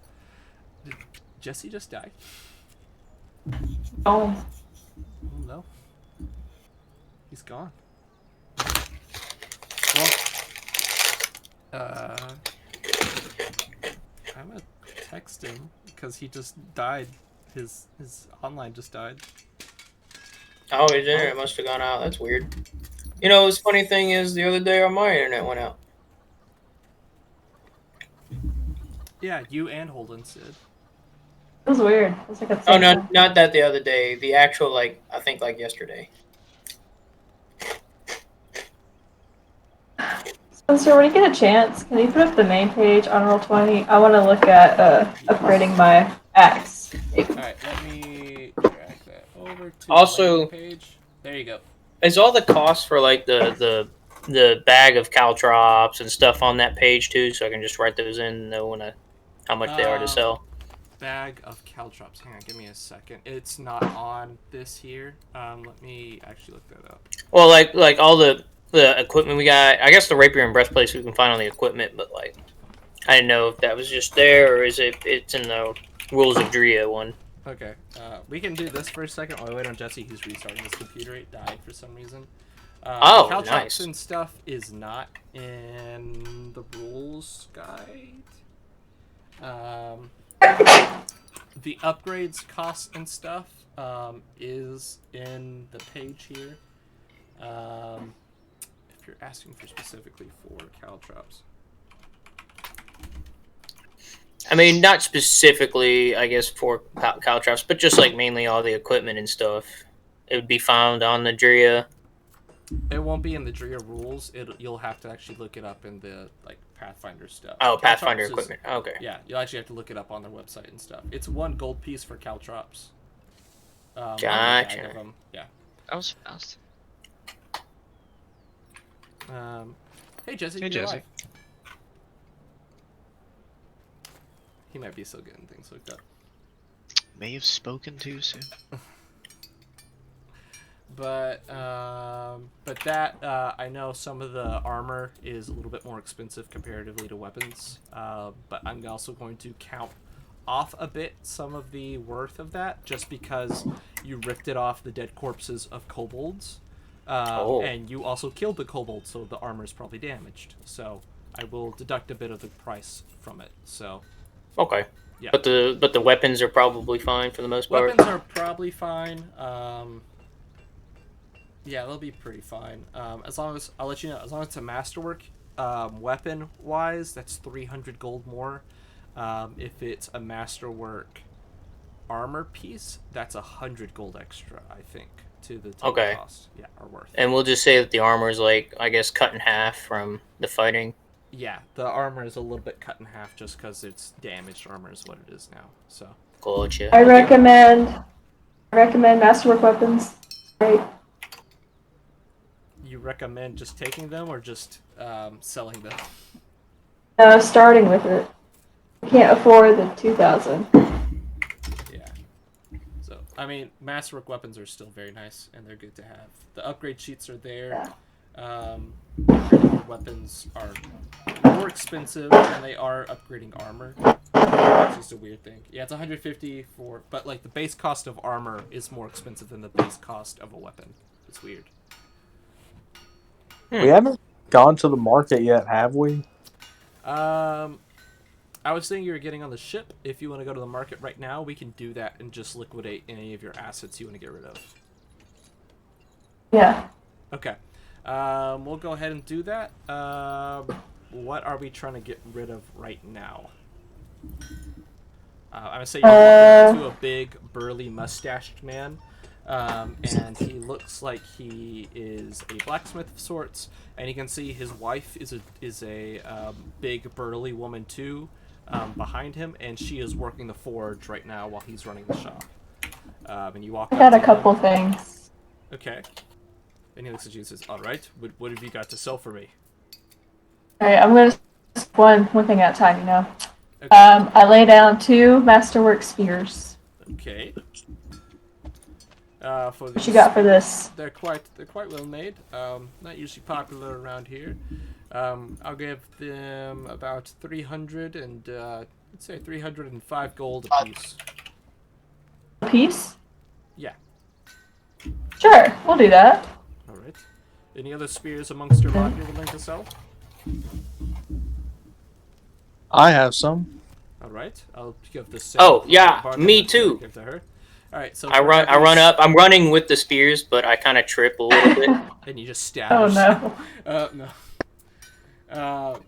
Did Jesse just die? Oh, Oh no. He's gone. Well, I'm gonna text him because he just died. His online just died. Oh, his internet must have gone out. That's weird. You know, what's funny thing is the other day my internet went out. Yeah, you and Holden did. it was weird. It was like a Oh, no, not that the other day. The actual, I think yesterday. Spencer, when you get a chance, can you put up the main page on Roll20? I want to look at upgrading my axe. Alright, let me drag that over to Also- the page. There you go. Is all the costs for the bag of caltrops and stuff on that page too, so I can just write those in and know how much they are to sell? Bag of caltrops. Hang on, give me a second. It's not on this here. Let me actually look that up. Well, like all the equipment we got. I guess the rapier and breastplates we can find on the equipment, but I didn't know if that was just there or it's in the Rules of Drea one. Okay, we can do this for a second while we wait on Jesse, who's restarting his computer. It died for some reason. Oh, caltrops nice. and stuff is not in the rules guide. The upgrades cost and stuff is in the page here. If you're asking for specifically for caltrops. I mean, not specifically, I guess, for caltrops, but just like mainly all the equipment and stuff. It would be found on the Drea. It won't be in the Drea rules. You'll have to actually look it up in the like Pathfinder stuff. Oh, Pathfinder Caltrops is- equipment. Okay. Yeah, you'll actually have to look it up on their website and stuff. It's 1 gold piece for caltrops. Like a bag Gotcha. of 'em. Yeah. That was fast. Hey Jesse. Hey, you're Jesse. live. He might be still getting things hooked up. May have spoken too soon. But that I know some of the armor is a little bit more expensive comparatively to weapons. But I'm also going to count off a bit some of the worth of that, just because you ripped it off the dead corpses of kobolds, and you also killed the kobolds, so the armor is probably damaged. So I will deduct a bit of the price from it. So Okay. yeah. But the weapons are probably fine for the most part. Weapons are probably fine. Yeah, they'll be pretty fine. As long as I'll let you know, as long as it's a masterwork, weapon wise, that's 300 gold more. If it's a masterwork armor piece, that's 100 gold extra, I think, to the total Okay. cost. Yeah, or worth. And we'll just say that the armor is like, I guess, cut in half from the fighting. Yeah, the armor is a little bit cut in half just because it's damaged armor is what it is now. So Gotcha. I recommend masterwork weapons. Right. you recommend just taking them or just selling them? Starting with it. I can't afford the 2,000. Yeah. So, I mean, masterwork weapons are still very nice, and they're good to have. The upgrade sheets are there. Weapons are more expensive, and they are upgrading armor. It's just a weird thing. Yeah, it's 150 for... But, like, the base cost of armor is more expensive than the base cost of a weapon. It's weird. We haven't gone to the market yet, have we? I was saying you were getting on the ship. If you want to go to the market right now, we can do that and just liquidate any of your assets you want to get rid of. Yeah. Okay. We'll go ahead and do that. What are we trying to get rid of right now? I'm going to say you're walking up to a big, burly, mustached man. And he looks like he is a blacksmith of sorts. And you can see his wife is a big, burly woman too, behind him. And she is working the forge right now while he's running the shop. And you walk I up got to a couple him. things. Okay. And he looks at you and says, "All right, what have you got to sell for me?" Alright, I'm gonna one thing at a time, you know. Okay. I lay down 2 masterwork spears. Okay. For What these, you got for this? they're quite well made. Not usually popular around here. I'll give them about 300 and let's say 305 gold a piece. A piece? Yeah. Sure, we'll do that. All right. Any other spears amongst your lot you're willing to sell? I have some. All right. I'll give this. Oh, yeah, me too. Give to her. All right. So I run up. I'm running with the spears, but I kind of trip a little bit. and you just stab. Oh yourself. no. No.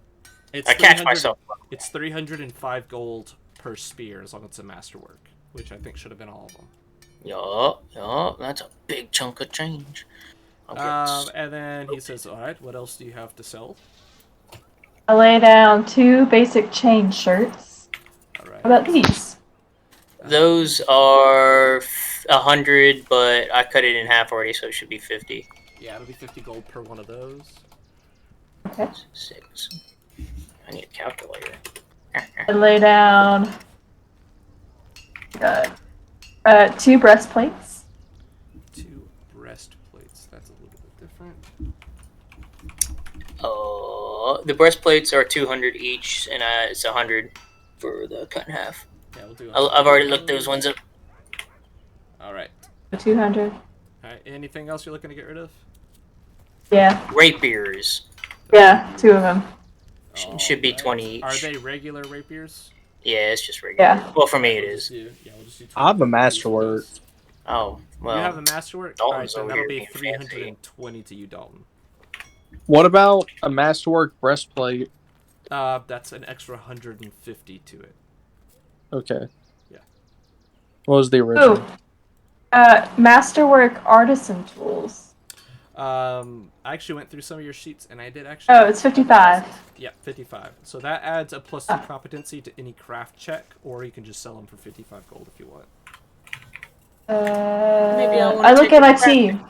It's I catch 300 myself. It's 305 gold per spear as long as it's a masterwork, which I think should have been all of them. Yeah, that's a big chunk of change. Okay. And then he says, "All right, what else do you have to sell?" I lay down 2 basic chain shirts. All right. How about these? Those are 100, but I cut it in half already, so it should be 50. Yeah, it'll be 50 gold per one of those. Okay. 6. I need a calculator. I lay down 2 breastplates. 2 breastplates. That's a little bit different. The breastplates are 200 each, and it's 100 for the cut in half. Yeah, we'll do. I've already looked those ones up. All right. 200. All right. Anything else you're looking to get rid of? Yeah. Rapiers. Yeah, 2 of them. Should be All right. 20 each. Are they regular rapiers? Yeah, it's just regular. Yeah. Well, for me it We'll is. just do- yeah, we'll just do I have a 20 masterwork. pieces. Oh, well. You have a masterwork? All right, Dalton's then over that'll here be being fancy. 320 to you, Dalton. What about a masterwork breastplate? That's an extra 150 to it. Okay. Yeah. What was the original? Masterwork artisan tools. I actually went through some of your sheets, and I did actually. Oh, it's 55. Yeah, 55. So that adds a +2 competency to any craft check, or you can just sell them for 55 gold if you want. Maybe I wanna I look take at a my craft. team.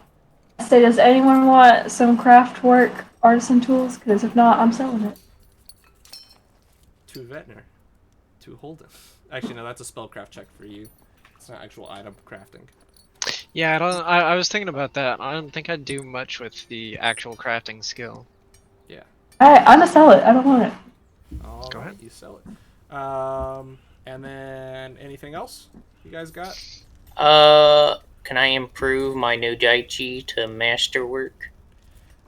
I say, does anyone want some craft work artisan tools? Because if not, I'm selling it. 2 Vetner. 2 Holden. Actually, no, that's a spellcraft check for you. It's not actual item crafting. Yeah, I was thinking about that. I don't think I'd do much with the actual crafting skill. Yeah. I'm gonna sell it. I don't want it. All Go right, ahead. you sell it. And then anything else you guys got? Can I improve my Nodaichi to masterwork?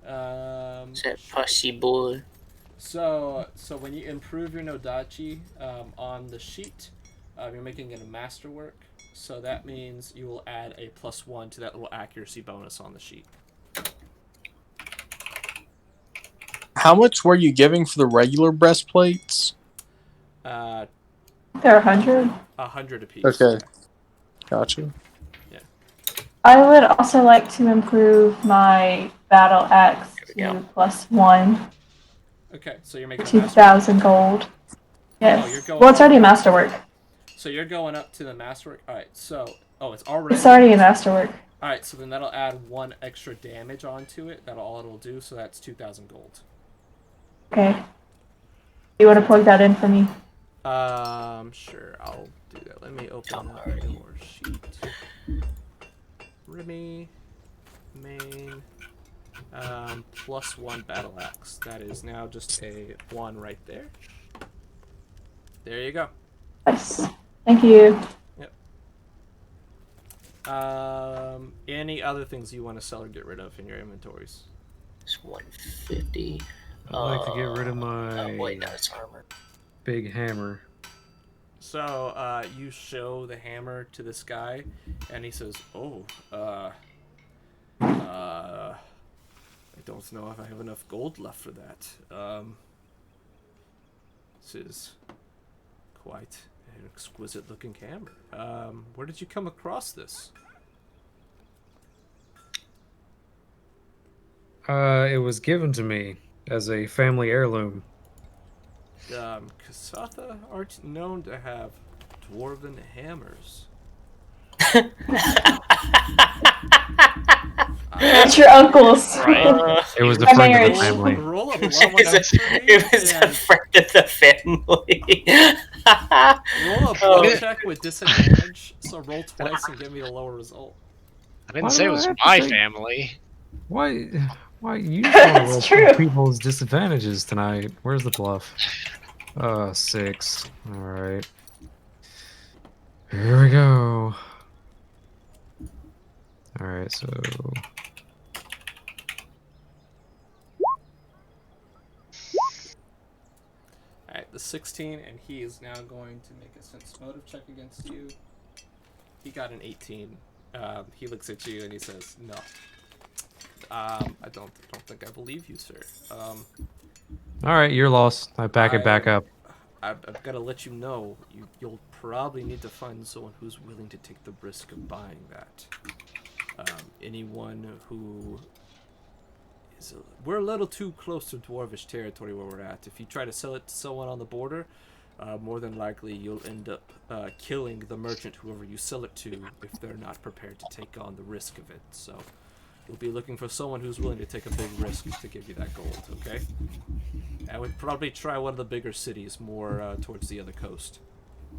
Is that Sure. possible? So when you improve your Nodachi on the sheet, you're making it a masterwork. So that means you will add a +1 to that little accuracy bonus on the sheet. How much were you giving for the regular breastplates? Uh, They're 100. 100 apiece. Okay. Gotcha. I would also like to improve my battle axe There we to +1, Okay, so you're making a masterwork. 2,000 gold. Yes. Oh, you're going Well, it's already a masterwork. So you're going up to the masterwork. All right. So it's already. It's already a masterwork. All right. So then that'll add 1 extra damage onto it. That'll all it'll do. So that's 2,000 gold. Okay. You want to plug that in for me? Sure. I'll do that. Let me open up your sheet. Remy, main, +1 battle axe. That is now just a 1 right there. There you go. Nice. Thank you. Any other things you want to sell or get rid of in your inventories? It's 150. I'd like to get rid of my Wait, no, it's armor. big hammer. So, you show the hammer to this guy, and he says, "Oh, I don't know if I have enough gold left for that. This is quite an exquisite-looking hammer. Where did you come across this?" It was given to me as a family heirloom. Kasatha aren't known to have dwarven hammers. It's your uncle's. Right. It was a My friend of marriage. the family. Roll a It level was up for me, it was a and friend of the family. roll a Oh. blood check with disadvantage. So roll twice and give me a lower result. I didn't Why say do it I was have to my take- family. Why you want to That's roll true. people's disadvantages tonight? Where's the bluff? 6. All right. Here we go. All right, so Alright, the 16, and he is now going to make a sense motive check against you. He got an 18. He looks at you and he says, "No. I don't think I believe you, sir. all right, you're lost. I back it back up. I've got to let you know, you'll probably need to find someone who's willing to take the risk of buying that. Anyone who is we're a little too close to dwarvish territory where we're at. If you try to sell it to someone on the border, more than likely you'll end up killing the merchant, whoever you sell it to, if they're not prepared to take on the risk of it. So we'll be looking for someone who's willing to take a big risk to give you that gold, okay? I would probably try one of the bigger cities, more towards the other coast.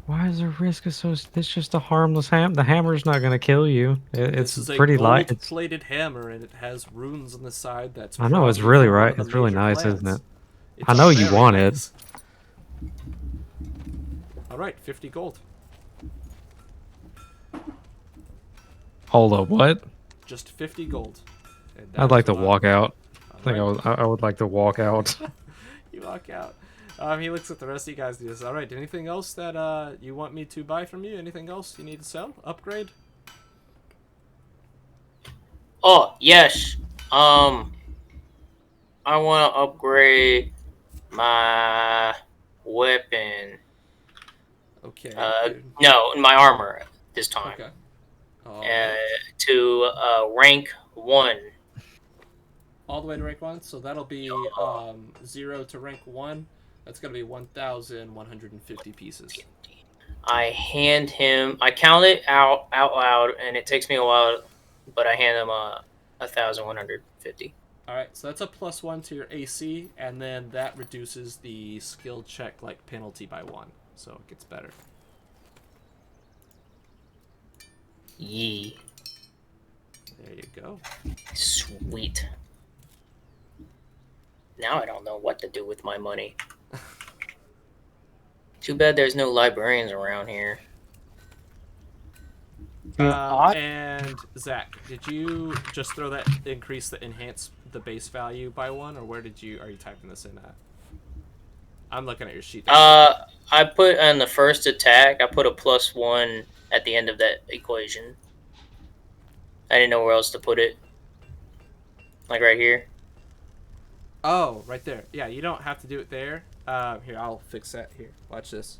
Why is there risk associated? It's just a harmless The hammer's not gonna kill you. This It's is a pretty light. It's, gold-plated hammer, and it has runes on the side. That's I know, it's probably really from one right. of the It's really major nice, clans. isn't it? It's I know you very want it. nice. All right, 50 gold. Hold up, what? Just 50 gold. And I'd like that to is walk out. all I think right. I would like to walk out. You walk out. He looks at the rest of you guys. And he says, "All right. Anything else that you want me to buy from you? Anything else you need to sell? Upgrade?" Oh yes. I want to upgrade my weapon. Okay. No, my armor this time. Okay. To rank 1. All the way to rank 1, so that'll be 0 to rank 1. That's going to be 1,150 pieces. I count it out loud, and it takes me a while, but I hand him 1,150. Alright, so that's a +1 to your AC, and then that reduces the skill check like penalty by 1, so it gets better. Yee. There you go. Sweet. Now I don't know what to do with my money. Too bad there's no librarians around here. And Zach, did you just throw that increase the base value by 1, or where are you typing this in at? I'm looking at your sheet. I put on the first attack, I put a +1 at the end of that equation. I didn't know where else to put it. Like right here. Oh, right there. Yeah, you don't have to do it there. Here, I'll fix that. Here, watch this.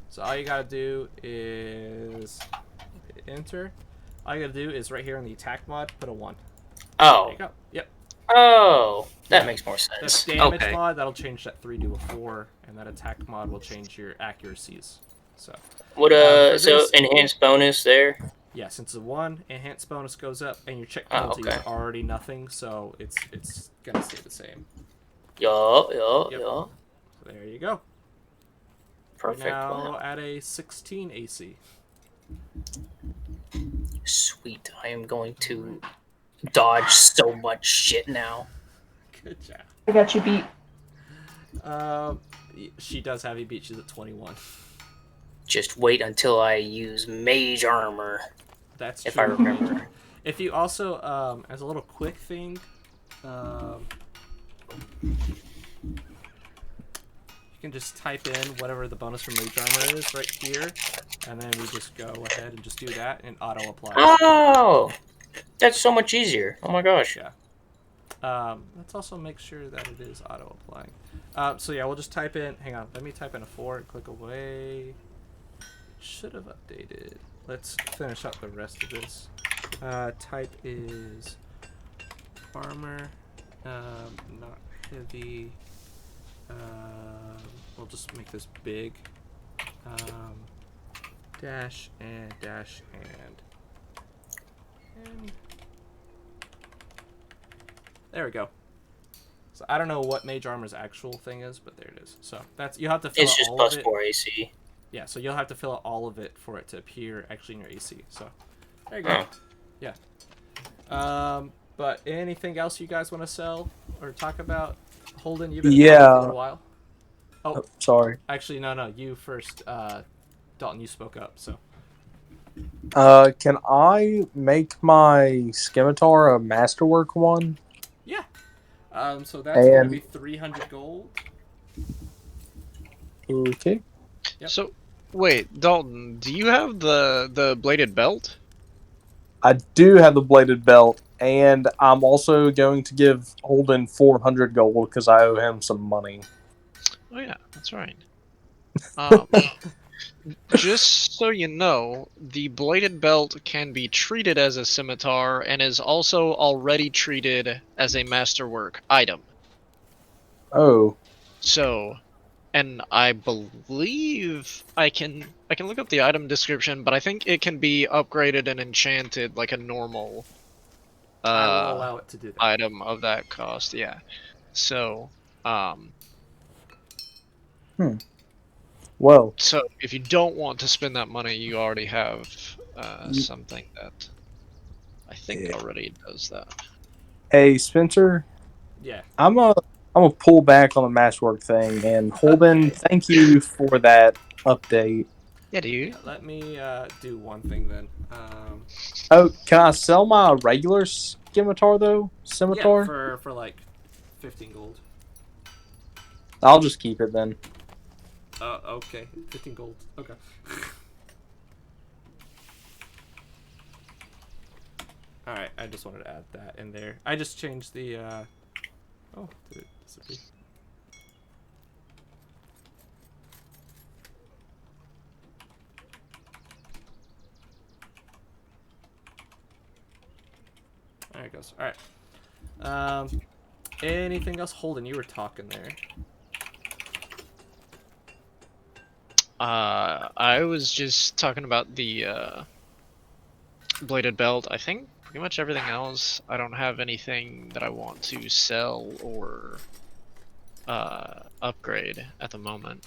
So all you gotta do is enter. All you gotta do is right here in the attack mod, put a 1. Oh. There you go. Yep. Oh, that makes more sense. The damage Okay. mod, that'll change that 3 to a 4, and that attack mod will change your accuracies. So What for so this- enhanced bonus there? yeah, since the 1 enhanced bonus goes up, and your check Oh, penalty okay. is already nothing, so it's gonna stay the same. Yup. So there you go. Perfect. Now Wow. at a 16 AC. Sweet. I am going to dodge so much shit now. Good job. I got you beat. She does have you beat. She's at 21. Just wait until I use mage armor. That's If true. I remember. If you also, as a little quick thing, you can just type in whatever the bonus from mage armor is right here, and then we just go ahead and just do that and auto apply. Oh, that's so much easier. Oh my gosh. Yeah. Let's also make sure that it is auto applying. So yeah, we'll just type in. Hang on, let me type in a 4 and click away. Should have updated. Let's finish up the rest of this. Type is armor, not heavy. We'll just make this big. Dash and dash and there we go. So I don't know what mage armor's actual thing is, but there it is. So that's you have to fill It's out just all of it. +4 AC. Yeah, so you'll have to fill out all of it for it to appear actually in your AC. So there you go. Oh. Yeah. But anything else you guys want to sell or talk about? Holden, you've been Yeah. for a little while. Oh, sorry. Actually, no, you first. Dalton, you spoke up, so. Can I make my scimitar a masterwork one? Yeah. So that's going to And- be 300 gold. Okay. Yep. So, wait, Dalton, do you have the bladed belt? I do have the bladed belt, and I'm also going to give Holden 400 gold because I owe him some money. Oh yeah, that's right. Just so you know, the bladed belt can be treated as a scimitar and is also already treated as a masterwork item. Oh. So, and I believe I can look up the item description, but I think it can be upgraded and enchanted like a normal I will allow it to do that. item of that cost. Yeah. So, Well, so if you don't want to spend that money, you already have something that I think already does that. hey Spencer, Yeah. I'm gonna pull back on the masterwork thing, and Holden, thank you for that update. Yeah, dude. Let me do one thing then. Oh, can I sell my regular scimitar though? Scimitar? Yeah, for like 15 gold. I'll just keep it then. Okay. 15 gold. Okay. Alright, I just wanted to add that in there. I just changed the, Oh, did it disappear? guys. All right. Anything else? Holden, you were talking there. I was just talking about the bladed belt. I think pretty much everything else. I don't have anything that I want to sell or upgrade at the moment.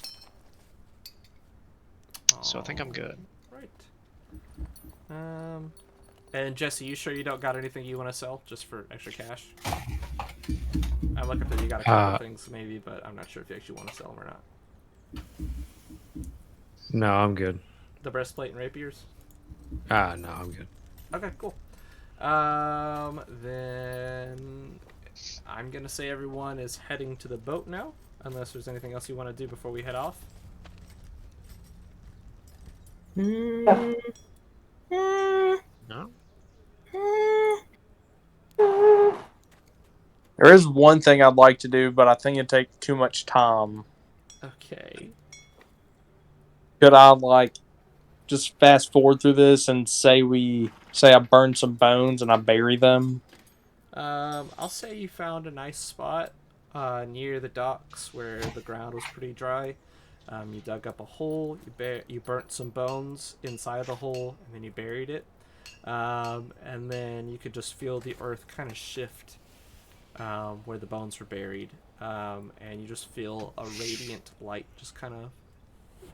So I think I'm good. Right. And Jesse, you sure you don't got anything you want to sell just for extra cash? I'm looking for you got a couple things maybe, but I'm not sure if you actually want to sell them or not. No, I'm good. The breastplate and rapiers? No, I'm good. Okay, cool. Then I'm gonna say everyone is heading to the boat now, unless there's anything else you want to do before we head off. No? There is one thing I'd like to do, but I think it'd take too much time. Okay. Could I like just fast forward through this and say I burn some bones and I bury them? I'll say you found a nice spot near the docks where the ground was pretty dry. You dug up a hole, you burnt some bones inside the hole, and then you buried it. And then you could just feel the earth kind of shift where the bones were buried. And you just feel a radiant light just kind of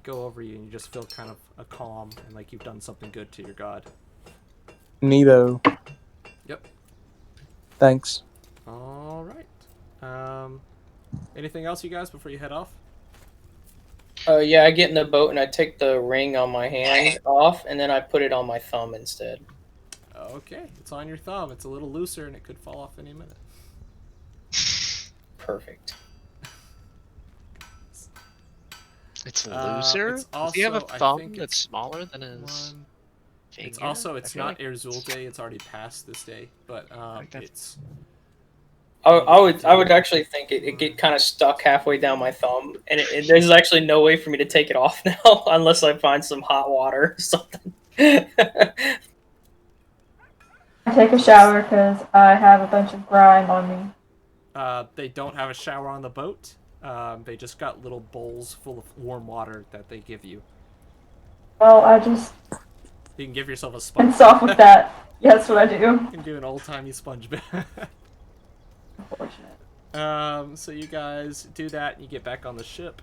go over you, and you just feel kind of a calm and like you've done something good to your god. Neato. Yep. Thanks. All right. Anything else, you guys, before you head off? Yeah, I get in the boat and I take the ring on my hand off, and then I put it on my thumb instead. Okay, it's on your thumb. It's a little looser, and it could fall off any minute. Perfect. It's looser? It's Does he have a also- I thumb think that's it's smaller than his One. finger? It's also I it's feel not like- Erzul Day. It's already past this day, but think that's- it's. I would actually think it get kind of stuck halfway down my thumb, and there's actually no way for me to take it off now unless I find some hot water or something. I take a shower because I have a bunch of grime on me. They don't have a shower on the boat. They just got little bowls full of warm water that they give you. Well, I just You can give yourself a sponge. rinse off with that. Yeah, that's what I do. You can do an old-timey sponge bath. Unfortunate. So you guys do that, and you get back on the ship.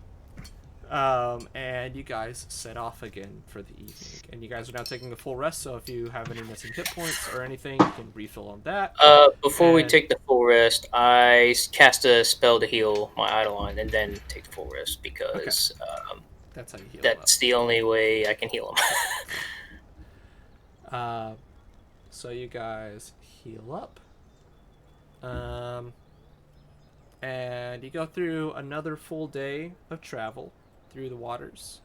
And you guys set off again for the evening. And you guys are now taking a full rest, so if you have any missing hit points or anything, you can refill on that. Before we And- take the full rest, I cast a spell to heal my Eidolon and then take the full rest because That's how you heal that's the only way I can heal him. up. So you guys heal up. And you go through another full day of travel through the waters.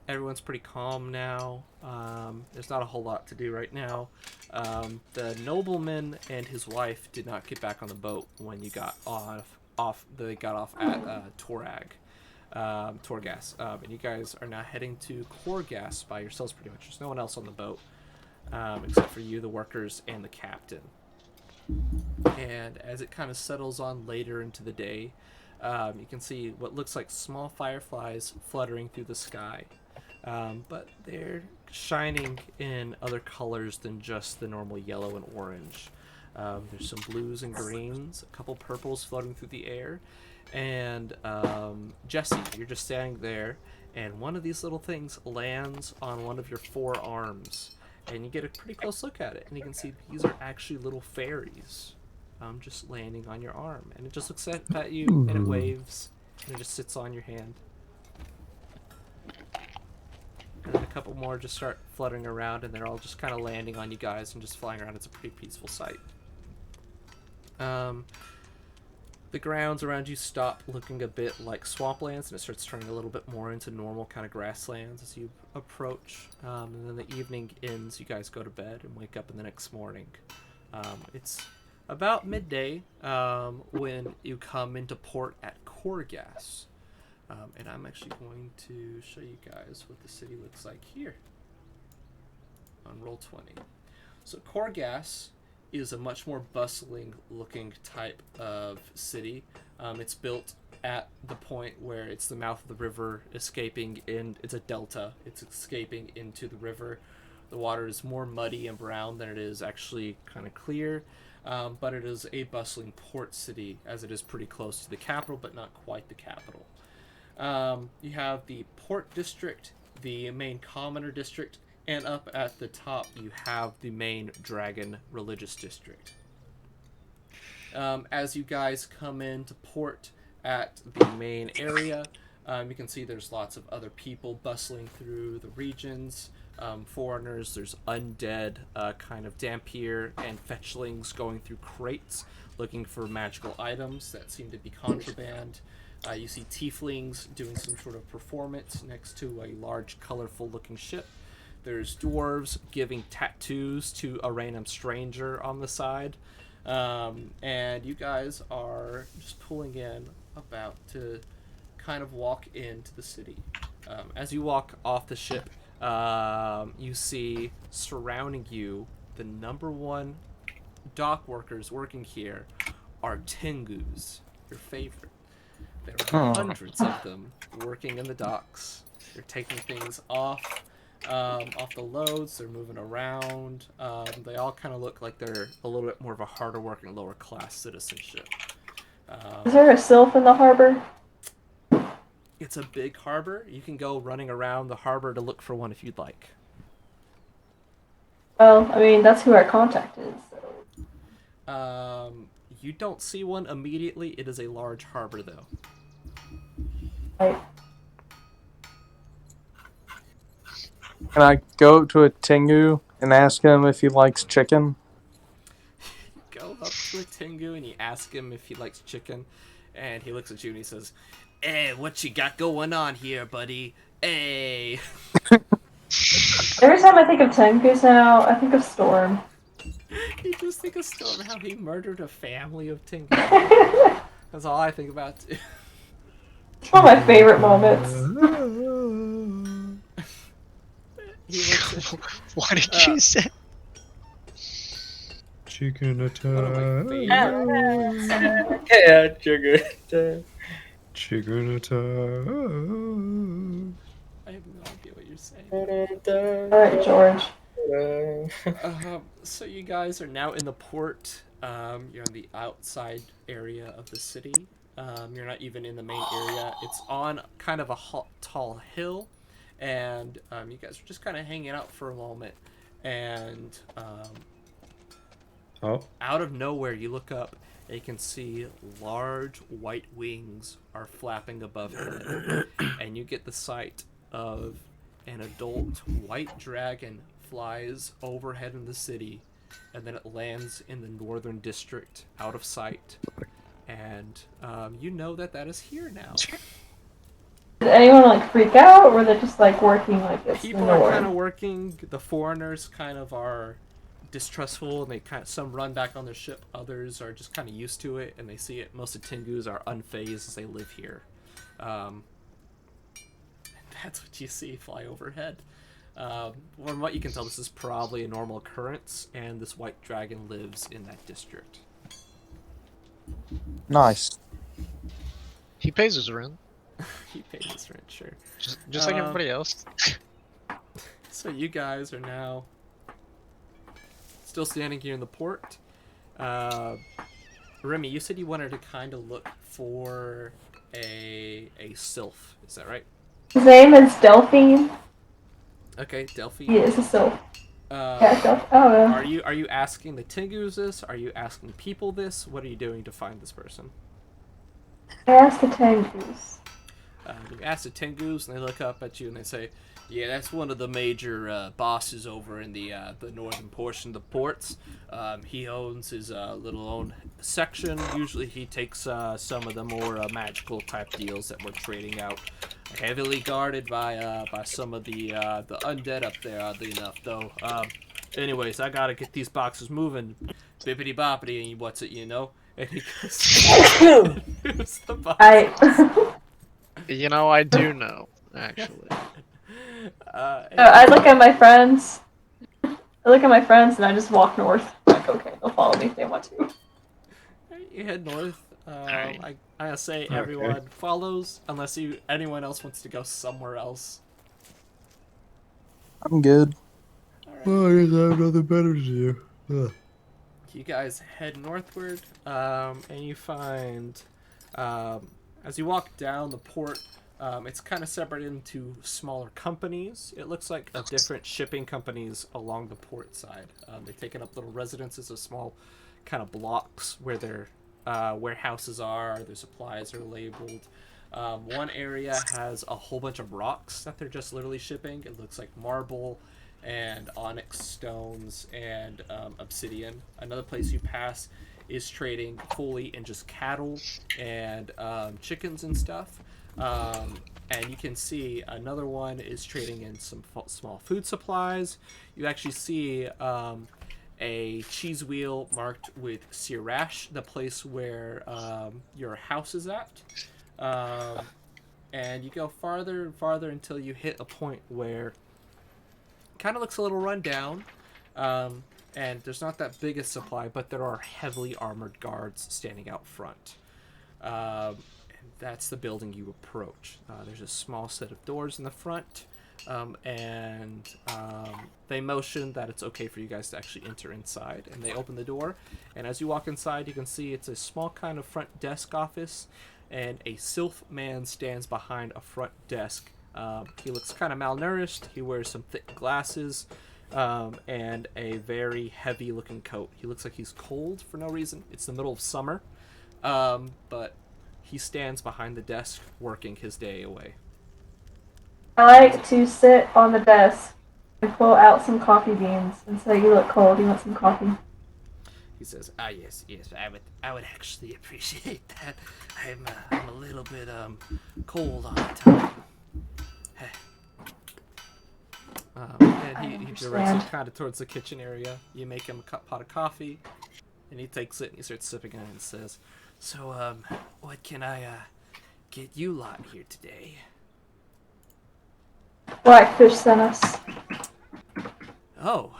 Everyone's pretty calm now. There's not a whole lot to do right now. The nobleman and his wife did not get back on the boat when you got off. They got off at Torgas. And you guys are now heading to Korgas by yourselves pretty much. There's no one else on the boat except for you, the workers, and the captain. And as it kind of settles on later into the day, you can see what looks like small fireflies fluttering through the sky. But they're shining in other colors than just the normal yellow and orange. There's some blues and greens, a couple purples floating through the air. And Jesse, you're just standing there, and one of these little things lands on one of your forearms. And you get a pretty close look at it, and you can see these are actually little fairies just landing on your arm. And it just looks at you, and it waves, and it just sits on your hand. And then a couple more just start fluttering around, and they're all just kind of landing on you guys and just flying around. It's a pretty peaceful sight. The grounds around you stop looking a bit like swamplands, and it starts turning a little bit more into normal kind of grasslands as you approach. And then the evening ends, you guys go to bed and wake up in the next morning. It's about midday when you come into port at Korgas. And I'm actually going to show you guys what the city looks like here on Roll20. So Korgas is a much more bustling looking type of city. It's built at the point where it's the mouth of the river escaping in. It's a delta. It's escaping into the river. The water is more muddy and brown than it is actually kind of clear. But it is a bustling port city, as it is pretty close to the capital, but not quite the capital. You have the port district, the main commoner district, and up at the top you have the main dragon religious district. As you guys come into port at the main area, you can see there's lots of other people bustling through the regions. Foreigners, there's undead kind of Dampier and fetchlings going through crates looking for magical items that seem to be contraband. You see tieflings doing some sort of performance next to a large colorful looking ship. There's dwarves giving tattoos to a random stranger on the side. And you guys are just pulling in about to kind of walk into the city. As you walk off the ship, you see surrounding you the number one dock workers working here are Tengus, your favorite. There are hundreds of them working in the docks. They're taking things off the loads. They're moving around. They all kind of look like they're a little bit more of a harder working, lower class citizenship. Is there a sylph in the harbor? It's a big harbor. You can go running around the harbor to look for one if you'd like. Well, I mean, that's who our contact is. So. You don't see one immediately. It is a large harbor, though. Right. Can I go up to a Tengu and ask him if he likes chicken? Go up to a Tengu and you ask him if he likes chicken, and he looks at you and he says, "Hey, what you got going on here, buddy? Hey." Every time I think of Tengus now, I think of Storm. You just think of Storm, how he murdered a family of Tengu. It's That's all I think about. Too. one of my favorite moments. He looks at, What did you say? Chicken one of my attack. favorite. Yeah, sugar. Chicken attack. I have no idea what you're saying. Alright, George. So you guys are now in the port. You're on the outside area of the city. You're not even in the main area. It's on kind of a tall hill, and you guys are just kind of hanging out for a moment. And out of nowhere, you look up and you can see large white wings are flapping above you, and you get the sight of an adult white dragon flies overhead in the city, and then it lands in the northern district out of sight, and you know that is here now. Did anyone like freak out, or were they just like working like this? People are kind of working. The foreigners kind of are distrustful, and they some run back on their ship. Others are just kind of used to it, and they see it. Most of Tengus are unfazed as they live here. And that's what you see fly overhead. From what you can tell, this is probably a normal occurrence, and this white dragon lives in that district. Nice. He pays his rent, He pays his rent, sure. just like everybody else. So you guys are now still standing here in the port. Remy, you said you wanted to kind of look for a sylph. Is that right? His name is Delphine. Okay, Delphi. He is a sylph. Yeah, Delph. Are you asking the Tengus this? Are you asking people this? What are you doing to find this person? I asked the Tengus. You ask the Tengus, and they look up at you and they say, "Yeah, that's one of the major bosses over in the northern portion of the ports. He owns his little own section. Usually he takes some of the more magical type deals that we're trading out. Heavily guarded by some of the undead up there, oddly enough, though. Anyways, I gotta get these boxes moving. Bippity boppity, and what's it, you know?" And he goes, "Here's the box." You know, I do know, actually. I look at my friends. I look at my friends and I just walk north. Like, okay, they'll follow me if they want to. You head north. Alright. I say everyone follows unless anyone else wants to go somewhere else. I'm good. Well, I guess I have nothing better to do. You guys head northward, and you find, as you walk down the port, it's kind of separated into smaller companies. It looks like of different shipping companies along the port side. They've taken up little residences of small kind of blocks where their warehouses are, their supplies are labeled. One area has a whole bunch of rocks that they're just literally shipping. It looks like marble and onyx stones and obsidian. Another place you pass is trading fully in just cattle and chickens and stuff. And you can see another one is trading in some small food supplies. You actually see a cheese wheel marked with Sirash, the place where your house is at. And you go farther and farther until you hit a point where kind of looks a little run down, and there's not that big a supply, but there are heavily armored guards standing out front. And that's the building you approach. There's a small set of doors in the front, and they motion that it's okay for you guys to actually enter inside, and they open the door, and as you walk inside you can see it's a small kind of front desk office, and a sylph man stands behind a front desk. He looks kind of malnourished. He wears some thick glasses and a very heavy looking coat. He looks like he's cold for no reason. It's the middle of summer, but he stands behind the desk working his day away. I like to sit on the desk and pull out some coffee beans and say, "You look cold. You want some coffee?" He says, yes, I would actually appreciate that. I'm a little bit cold on the tongue." And he directs it kind of towards the kitchen area. You make him a pot of coffee, and he takes it and he starts sipping it and says, "So, what can I get you lot here today?" Blackfish sent us. "Oh,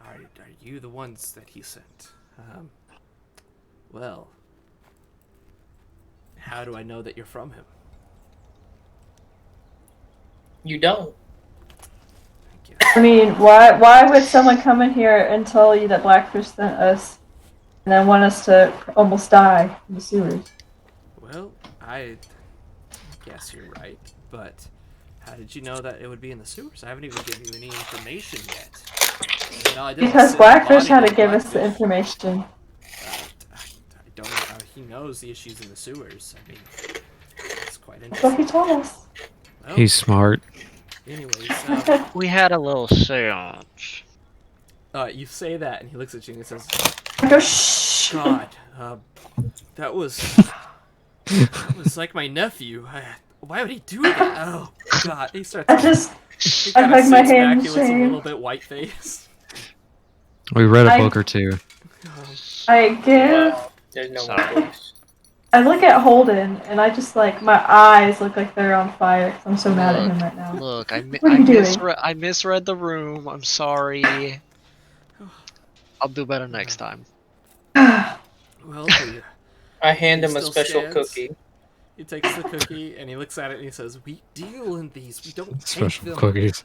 are you the ones that he sent? Well, how do I know that you're from him?" You don't. I mean, why would someone come in here and tell you that Blackfish sent us and then want us to almost die in the sewers? Well, I guess you're right, but how did you know that it would be in the sewers? I haven't even given you any information yet. You know, I didn't Because sit Blackfish had body to give us the Blackfish. information. I don't know. He knows the issues in the sewers. I mean, it's quite That's what interesting. he told us. Well, He's smart. anyways, We had a little seance. you say that, and he looks at you and he says, I go, shh. "God, that was like my nephew. Why would he do that? Oh God!" He starts. He I kind of hug my sits back. hand He in looks a shame. little bit white-faced. We read a book or two. I give. Wow. There's no Sorry. one case. I look at Holden, and I just like my eyes look like they're on fire. 'Cause I'm so mad at him right now. Look, I What are you doing? I misread the room. I'm sorry. I'll do better next time. Well, I hand He him a still special stands. cookie. he takes the cookie and he looks at it and he says, "We deal in these. We don't take Special them." cookies.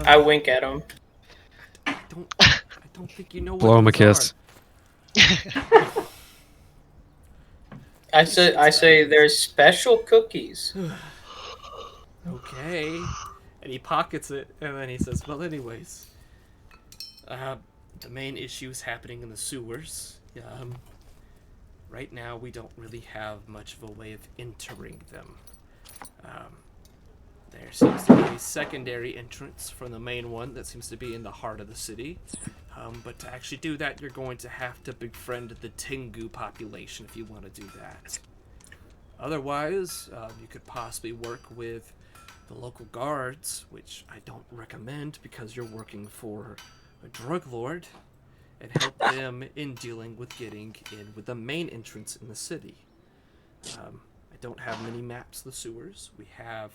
I wink at him. I don't think you know what Blow him a those kiss. are. I say there's special cookies. Okay. And he pockets it, and then he says, "Well, anyways, the main issue is happening in the sewers. Right now, we don't really have much of a way of entering them. There seems to be a secondary entrance from the main one that seems to be in the heart of the city. But to actually do that, you're going to have to befriend the Tengu population if you want to do that. Otherwise, you could possibly work with the local guards, which I don't recommend because you're working for a drug lord, and help them in dealing with getting in with the main entrance in the city. I don't have many maps of the sewers. We have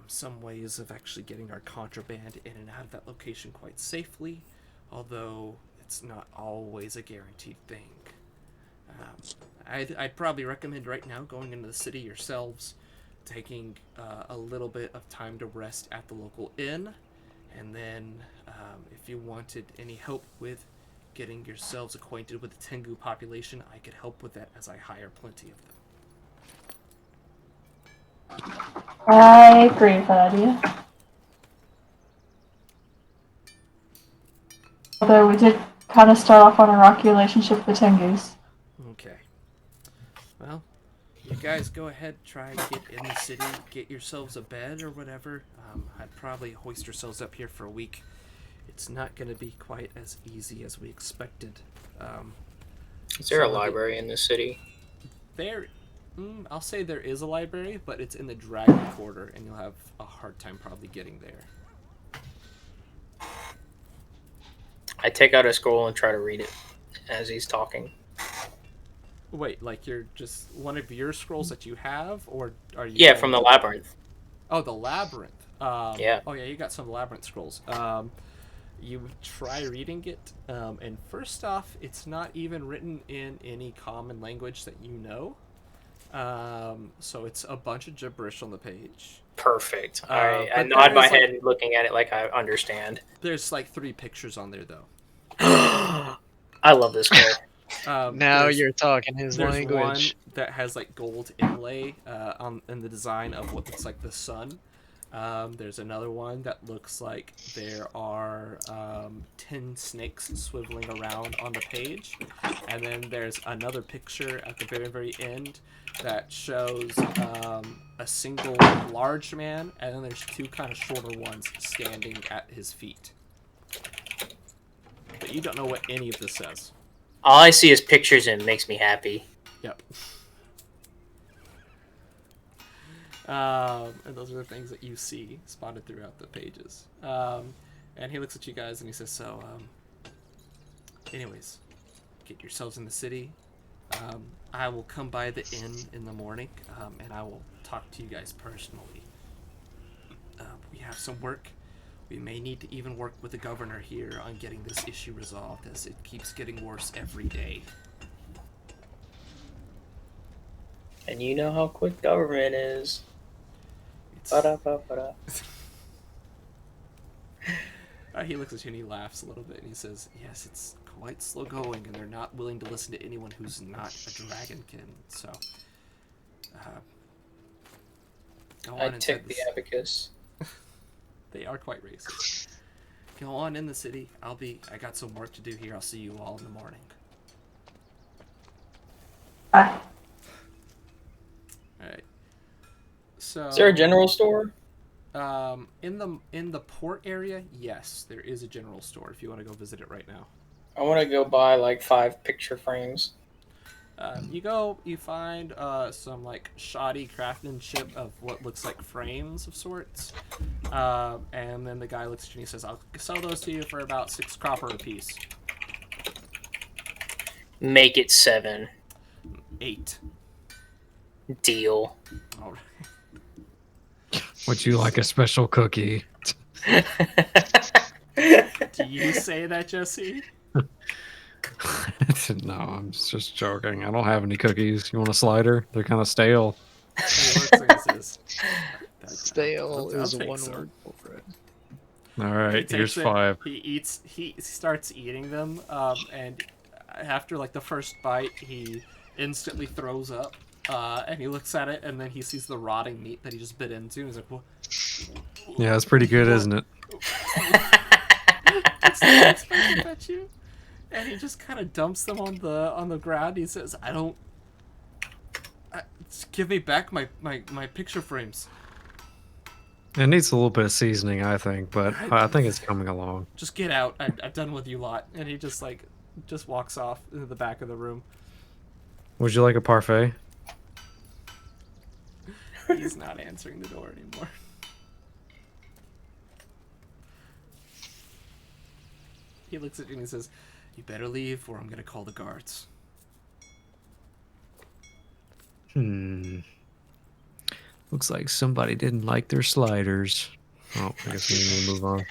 some ways of actually getting our contraband in and out of that location quite safely, although it's not always a guaranteed thing. I'd probably recommend right now going into the city yourselves, taking a little bit of time to rest at the local inn, and then if you wanted any help with getting yourselves acquainted with the Tengu population, I could help with that as I hire plenty of them. I agree with that idea. Although we did kind of start off on a rocky relationship with the Tengus. Okay. Well, you guys go ahead, try to get in the city, get yourselves a bed or whatever. I'd probably hoist yourselves up here for a week. It's not going to be quite as easy as we expected. Is there a library in the city? I'll say there is a library, but it's in the Dragon Quarter, and you'll have a hard time probably getting there. I take out a scroll and try to read it as he's talking. Wait, like you're just one of your scrolls that you have, or are you? Yeah, from the labyrinth. Oh, the labyrinth. Yeah. Oh yeah, you got some labyrinth scrolls. You try reading it, and first off, it's not even written in any common language that you know. So it's a bunch of gibberish on the page. Perfect. I but nod there my is, like- head looking at it like I understand. There's like 3 pictures on there though. I love this girl. Now There's- you're talking his There's language. one that has like gold inlay in the design of what looks like the sun. There's another one that looks like there are 10 snakes swiveling around on the page. And then there's another picture at the very, very end that shows a single large man, and then there's 2 kind of shorter ones standing at his feet. But you don't know what any of this says. All I see is pictures and it makes me happy. Yep. And those are the things that you see spotted throughout the pages. And he looks at you guys and he says, so, anyways, get yourselves in the city. I will come by the inn in the morning, and I will talk to you guys personally. We have some work. We may need to even work with the governor here on getting this issue resolved, as it keeps getting worse every day. And you know how quick government is. It's, Ba-da-ba-ba-da. he looks at you and he laughs a little bit and he says, yes, it's quite slow going, and they're not willing to listen to anyone who's not a dragonkin, so go on I inside tick the this. abacus. They are quite racist. Go on in the city. I got some work to do here. I'll see you all in the morning. Bye. Alright. So Is there a general store? in the port area, yes, there is a general store if you want to go visit it right now. I want to go buy like 5 picture frames. You find some like shoddy craftsmanship of what looks like frames of sorts, and then the guy looks at you and he says, "I'll sell those to you for about 6 copper apiece." Make it 7. 8. Deal. All right. Would you like a special cookie? Do you say that, Jesse? No, I'm just joking. I don't have any cookies. You want a slider? They're kind of stale. And he looks and he says, Stale I'll is take one some. word for it. All He right, takes here's it, 5. He starts eating them, and after like the first bite, he instantly throws up. And he looks at it, and then he sees the rotting meat that he just bit into, and he's like, "What?" Yeah, it's pretty good, isn't it? It's not expected at you. And he just kind of dumps them on the ground. He says, just give me back my picture frames. It needs a little bit of seasoning, I think, but I think it's coming along. Just get out. I'm done with you lot." And he just walks off into the back of the room. Would you like a parfait? He's not answering the door anymore. He looks at you and he says, "You better leave or I'm gonna call the guards." Looks like somebody didn't like their sliders. Oh, I guess we need to move on.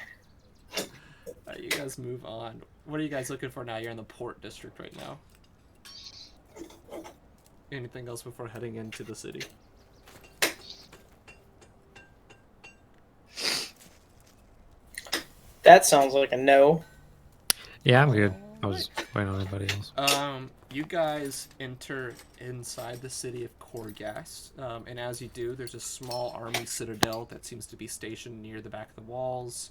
You guys move on. What are you guys looking for now? You're in the port district right now. Anything else before heading into the city? That sounds like a no. Yeah, I'm good. I was waiting on anybody else. You guys enter inside the city of Korgas, and as you do, there's a small army citadel that seems to be stationed near the back of the walls.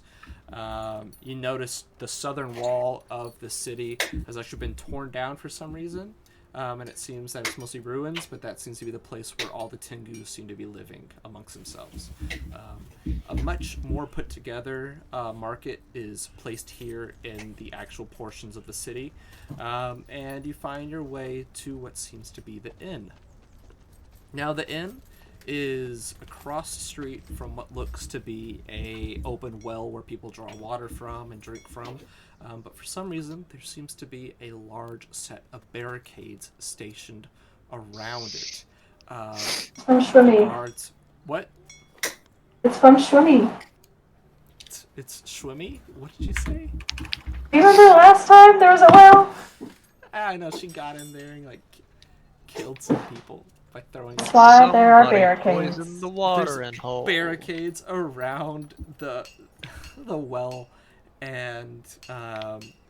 You notice the southern wall of the city has actually been torn down for some reason, and it seems that it's mostly ruins, but that seems to be the place where all the Tengus seem to be living amongst themselves. A much more put together market is placed here in the actual portions of the city, and you find your way to what seems to be the inn. Now the inn is across the street from what looks to be a open well where people draw water from and drink from, but for some reason there seems to be a large set of barricades stationed around it. From Shwimmy. Guards. What? It's from Shwimmy. It's Shwimmy? What did you say? You remember the last time there was a well? I know, she got in there and, like, killed some people by throwing That's why there are Somebody barricades. poisoned the water There's and hole. barricades around the well, and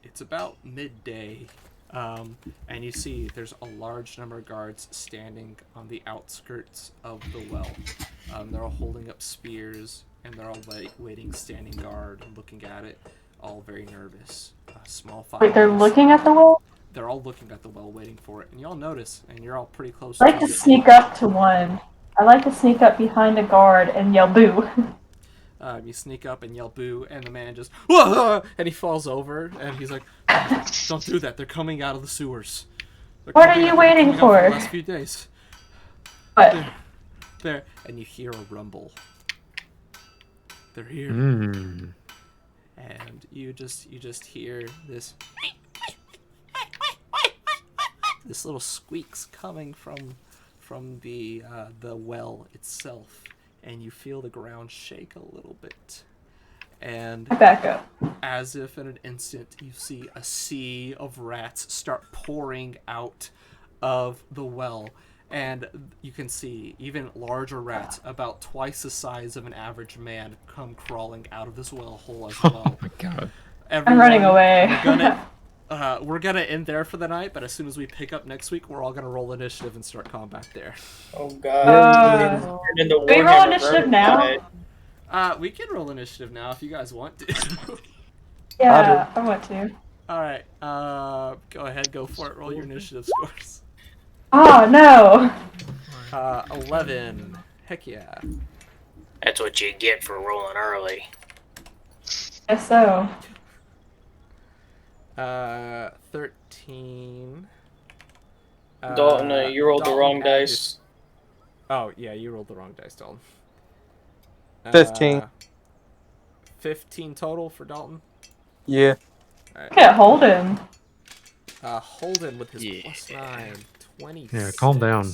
it's about midday, and you see there's a large number of guards standing on the outskirts of the well. They're all holding up spears, and they're all waiting standing guard and looking at it, all very nervous. Small fires. Wait, they're looking at the well? They're all looking at the well, waiting for it, and y'all notice, and you're all pretty close. I like to sneak up to one. I like to sneak up behind a guard and yell boo. You sneak up and yell boo, and the man just, whoa! And he falls over, and he's like, don't do that, they're coming out of the sewers. What are you waiting for? The last few days. What? There, and you hear a rumble. They're here, Mm. and you just hear this little squeaks coming from the well itself, and you feel the ground shake a little bit. And Back up. as if in an instant, you see a sea of rats start pouring out of the well. And you can see even larger rats, about twice the size of an average man, come crawling out of this well hole as well. Oh my god. I'm running away. We're gonna end there for the night, but as soon as we pick up next week, we're all gonna roll initiative and start combat there. Oh god. Can we roll initiative now? We can roll initiative now if you guys want to. Yeah, I want to. Alright, go ahead, go for it. Roll your initiative scores. Oh no! 11. Heck yeah. That's what you get for rolling early. Guess so. 13. Dalton, you rolled the Dalton wrong had dice. this- Oh, yeah, you rolled the wrong dice, Dalton. 15. 15 total for Dalton. Yeah. Look at Holden. Holden with his Yeah. +9. 20. Yeah, calm down.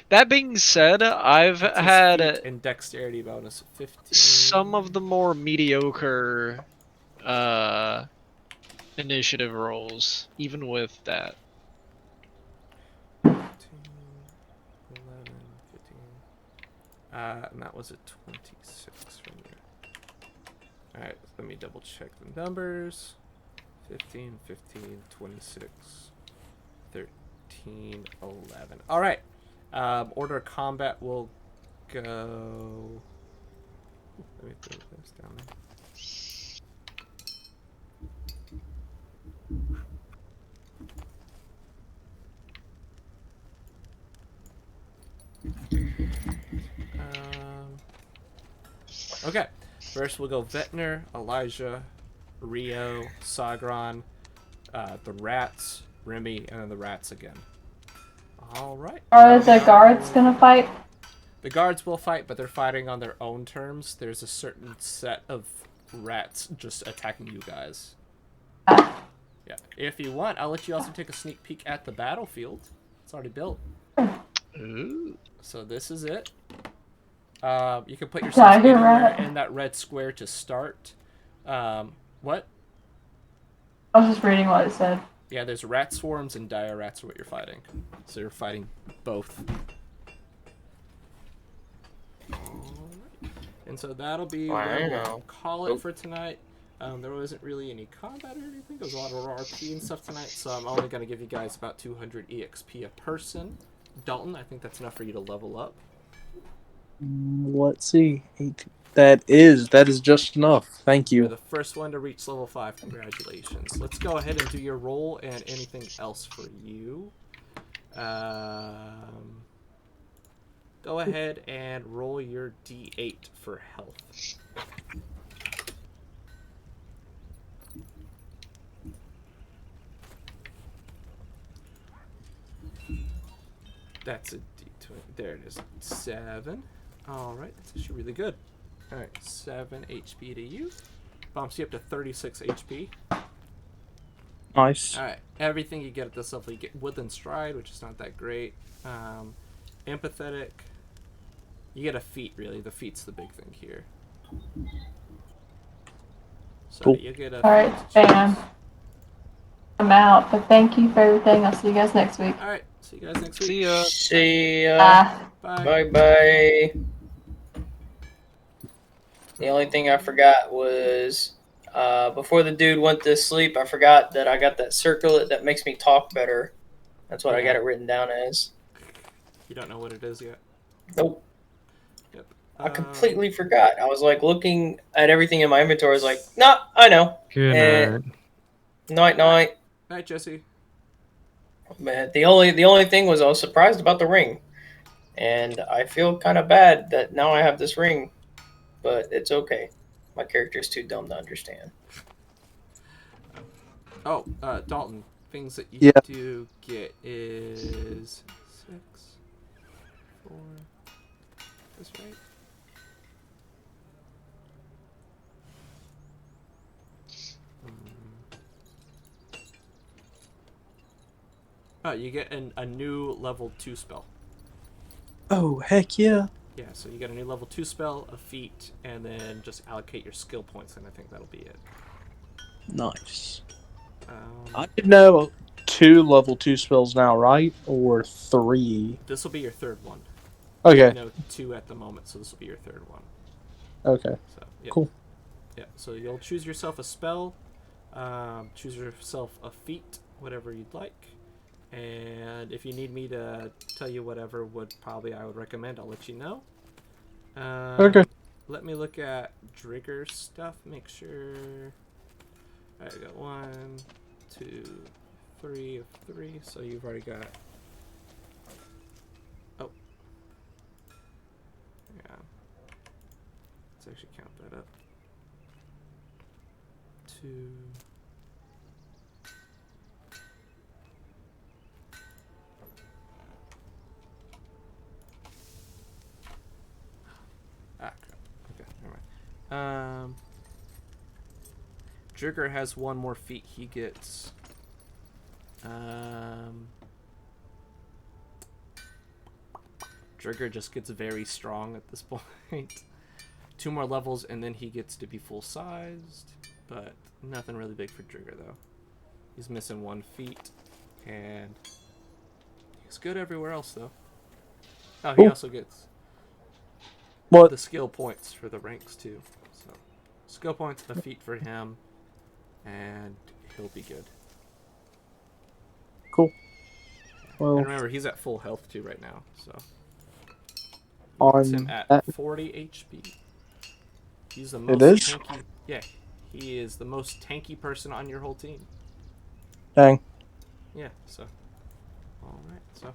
That being said, I've had and dexterity bonus 15. some of the more mediocre initiative rolls, even with that. 15, 11, 15. And that was a 26 from you. Alright, let me double check the numbers. 15, 15, 26, 13, 11. Alright. Order of combat will go... Let me throw this down there. Okay. First we'll go Vetner, Elijah, Rio, Sagron, the rats, Remy, and then the rats again. Alright. Are the guards gonna fight? The guards will fight, but they're fighting on their own terms. There's a certain set of rats just attacking you guys. Yeah. If you want, I'll let you also take a sneak peek at the battlefield. It's already built. Ooh. So this is it. You can put yourself Tiger anywhere rat. in that red square to start. What? I was just reading what it said. Yeah, there's rat swarms and dire rats are what you're fighting. So you're fighting both. And so that'll be where we'll Wow. call it for tonight. There wasn't really any combat or anything. There was a lot of RP and stuff tonight, so I'm only going to give you guys about 200 EXP a person. Dalton, I think that's enough for you to level up. Let's see. That is just enough. Thank You're you. the first one to reach level 5. Congratulations. Let's go ahead and do your roll and anything else for you. Go ahead and roll your D8 for health. That's a D20. There it is. 7. Alright, that's actually really good. Alright, 7 HP to you. Bumps you up to 36 HP. Nice. Alright, everything you get at this level, you get Woodland Stride, which is not that great. Empathetic. You get a feat, really. The feat's the big thing here. So Cool. you get a Alright, feat to choose. bam. I'm out, but thank you for everything. I'll see you guys next week. Alright, see you guys next week. See ya. See ya. Bye. Bye. Bye bye. The only thing I forgot was before the dude went to sleep, I forgot that I got that circlet that makes me talk better. That's what I got it written down as. You don't know what it is yet? Nope. Yep. I completely forgot. I was like looking at everything in my inventory. I was like, nah, I know. Good And- night. Night. Night, Jesse. Man, the only thing was I was surprised about the ring. And I feel kind of bad that now I have this ring. But it's okay. My character's too dumb to understand. Oh, Dalton. Things that you Yeah. do get is 6, 4. That's right. Oh, you get a new level 2 spell. Oh, heck yeah. Yeah, so you get a new level 2 spell, a feat, and then just allocate your skill points, and I think that'll be it. Nice. Um, I did know 2 level 2 spells now, right? Or 3? this will be your third one. Okay. You know, 2 at the moment, so this will be your third one. Okay. So, yeah. Cool. Yeah, so you'll choose yourself a spell, choose yourself a feat, whatever you'd like. And if you need me to tell you whatever I would recommend, I'll let you know. Okay. Let me look at Drigger's stuff, make sure. I got 1, 2, 3 of 3, so you've already got. Oh. Yeah. Let's actually count that up. 2. Ah, crap. Okay, never mind. Drigger has one more feat. He gets. Drigger just gets very strong at this point. 2 more levels, and then he gets to be full-sized. But nothing really big for Drigger, though. He's missing 1 feat, and he's good everywhere else, though. Oh, he Cool. also gets What? the skill points for the ranks, too. So, skill points, a feat for him, and he'll be good. Cool. And Well, remember, he's at full health, too, right now, so. It's him on at that, 40 HP. He's the It most is? tanky. Yeah, he is the most tanky person on your whole team. dang. Yeah, so. Alright, so.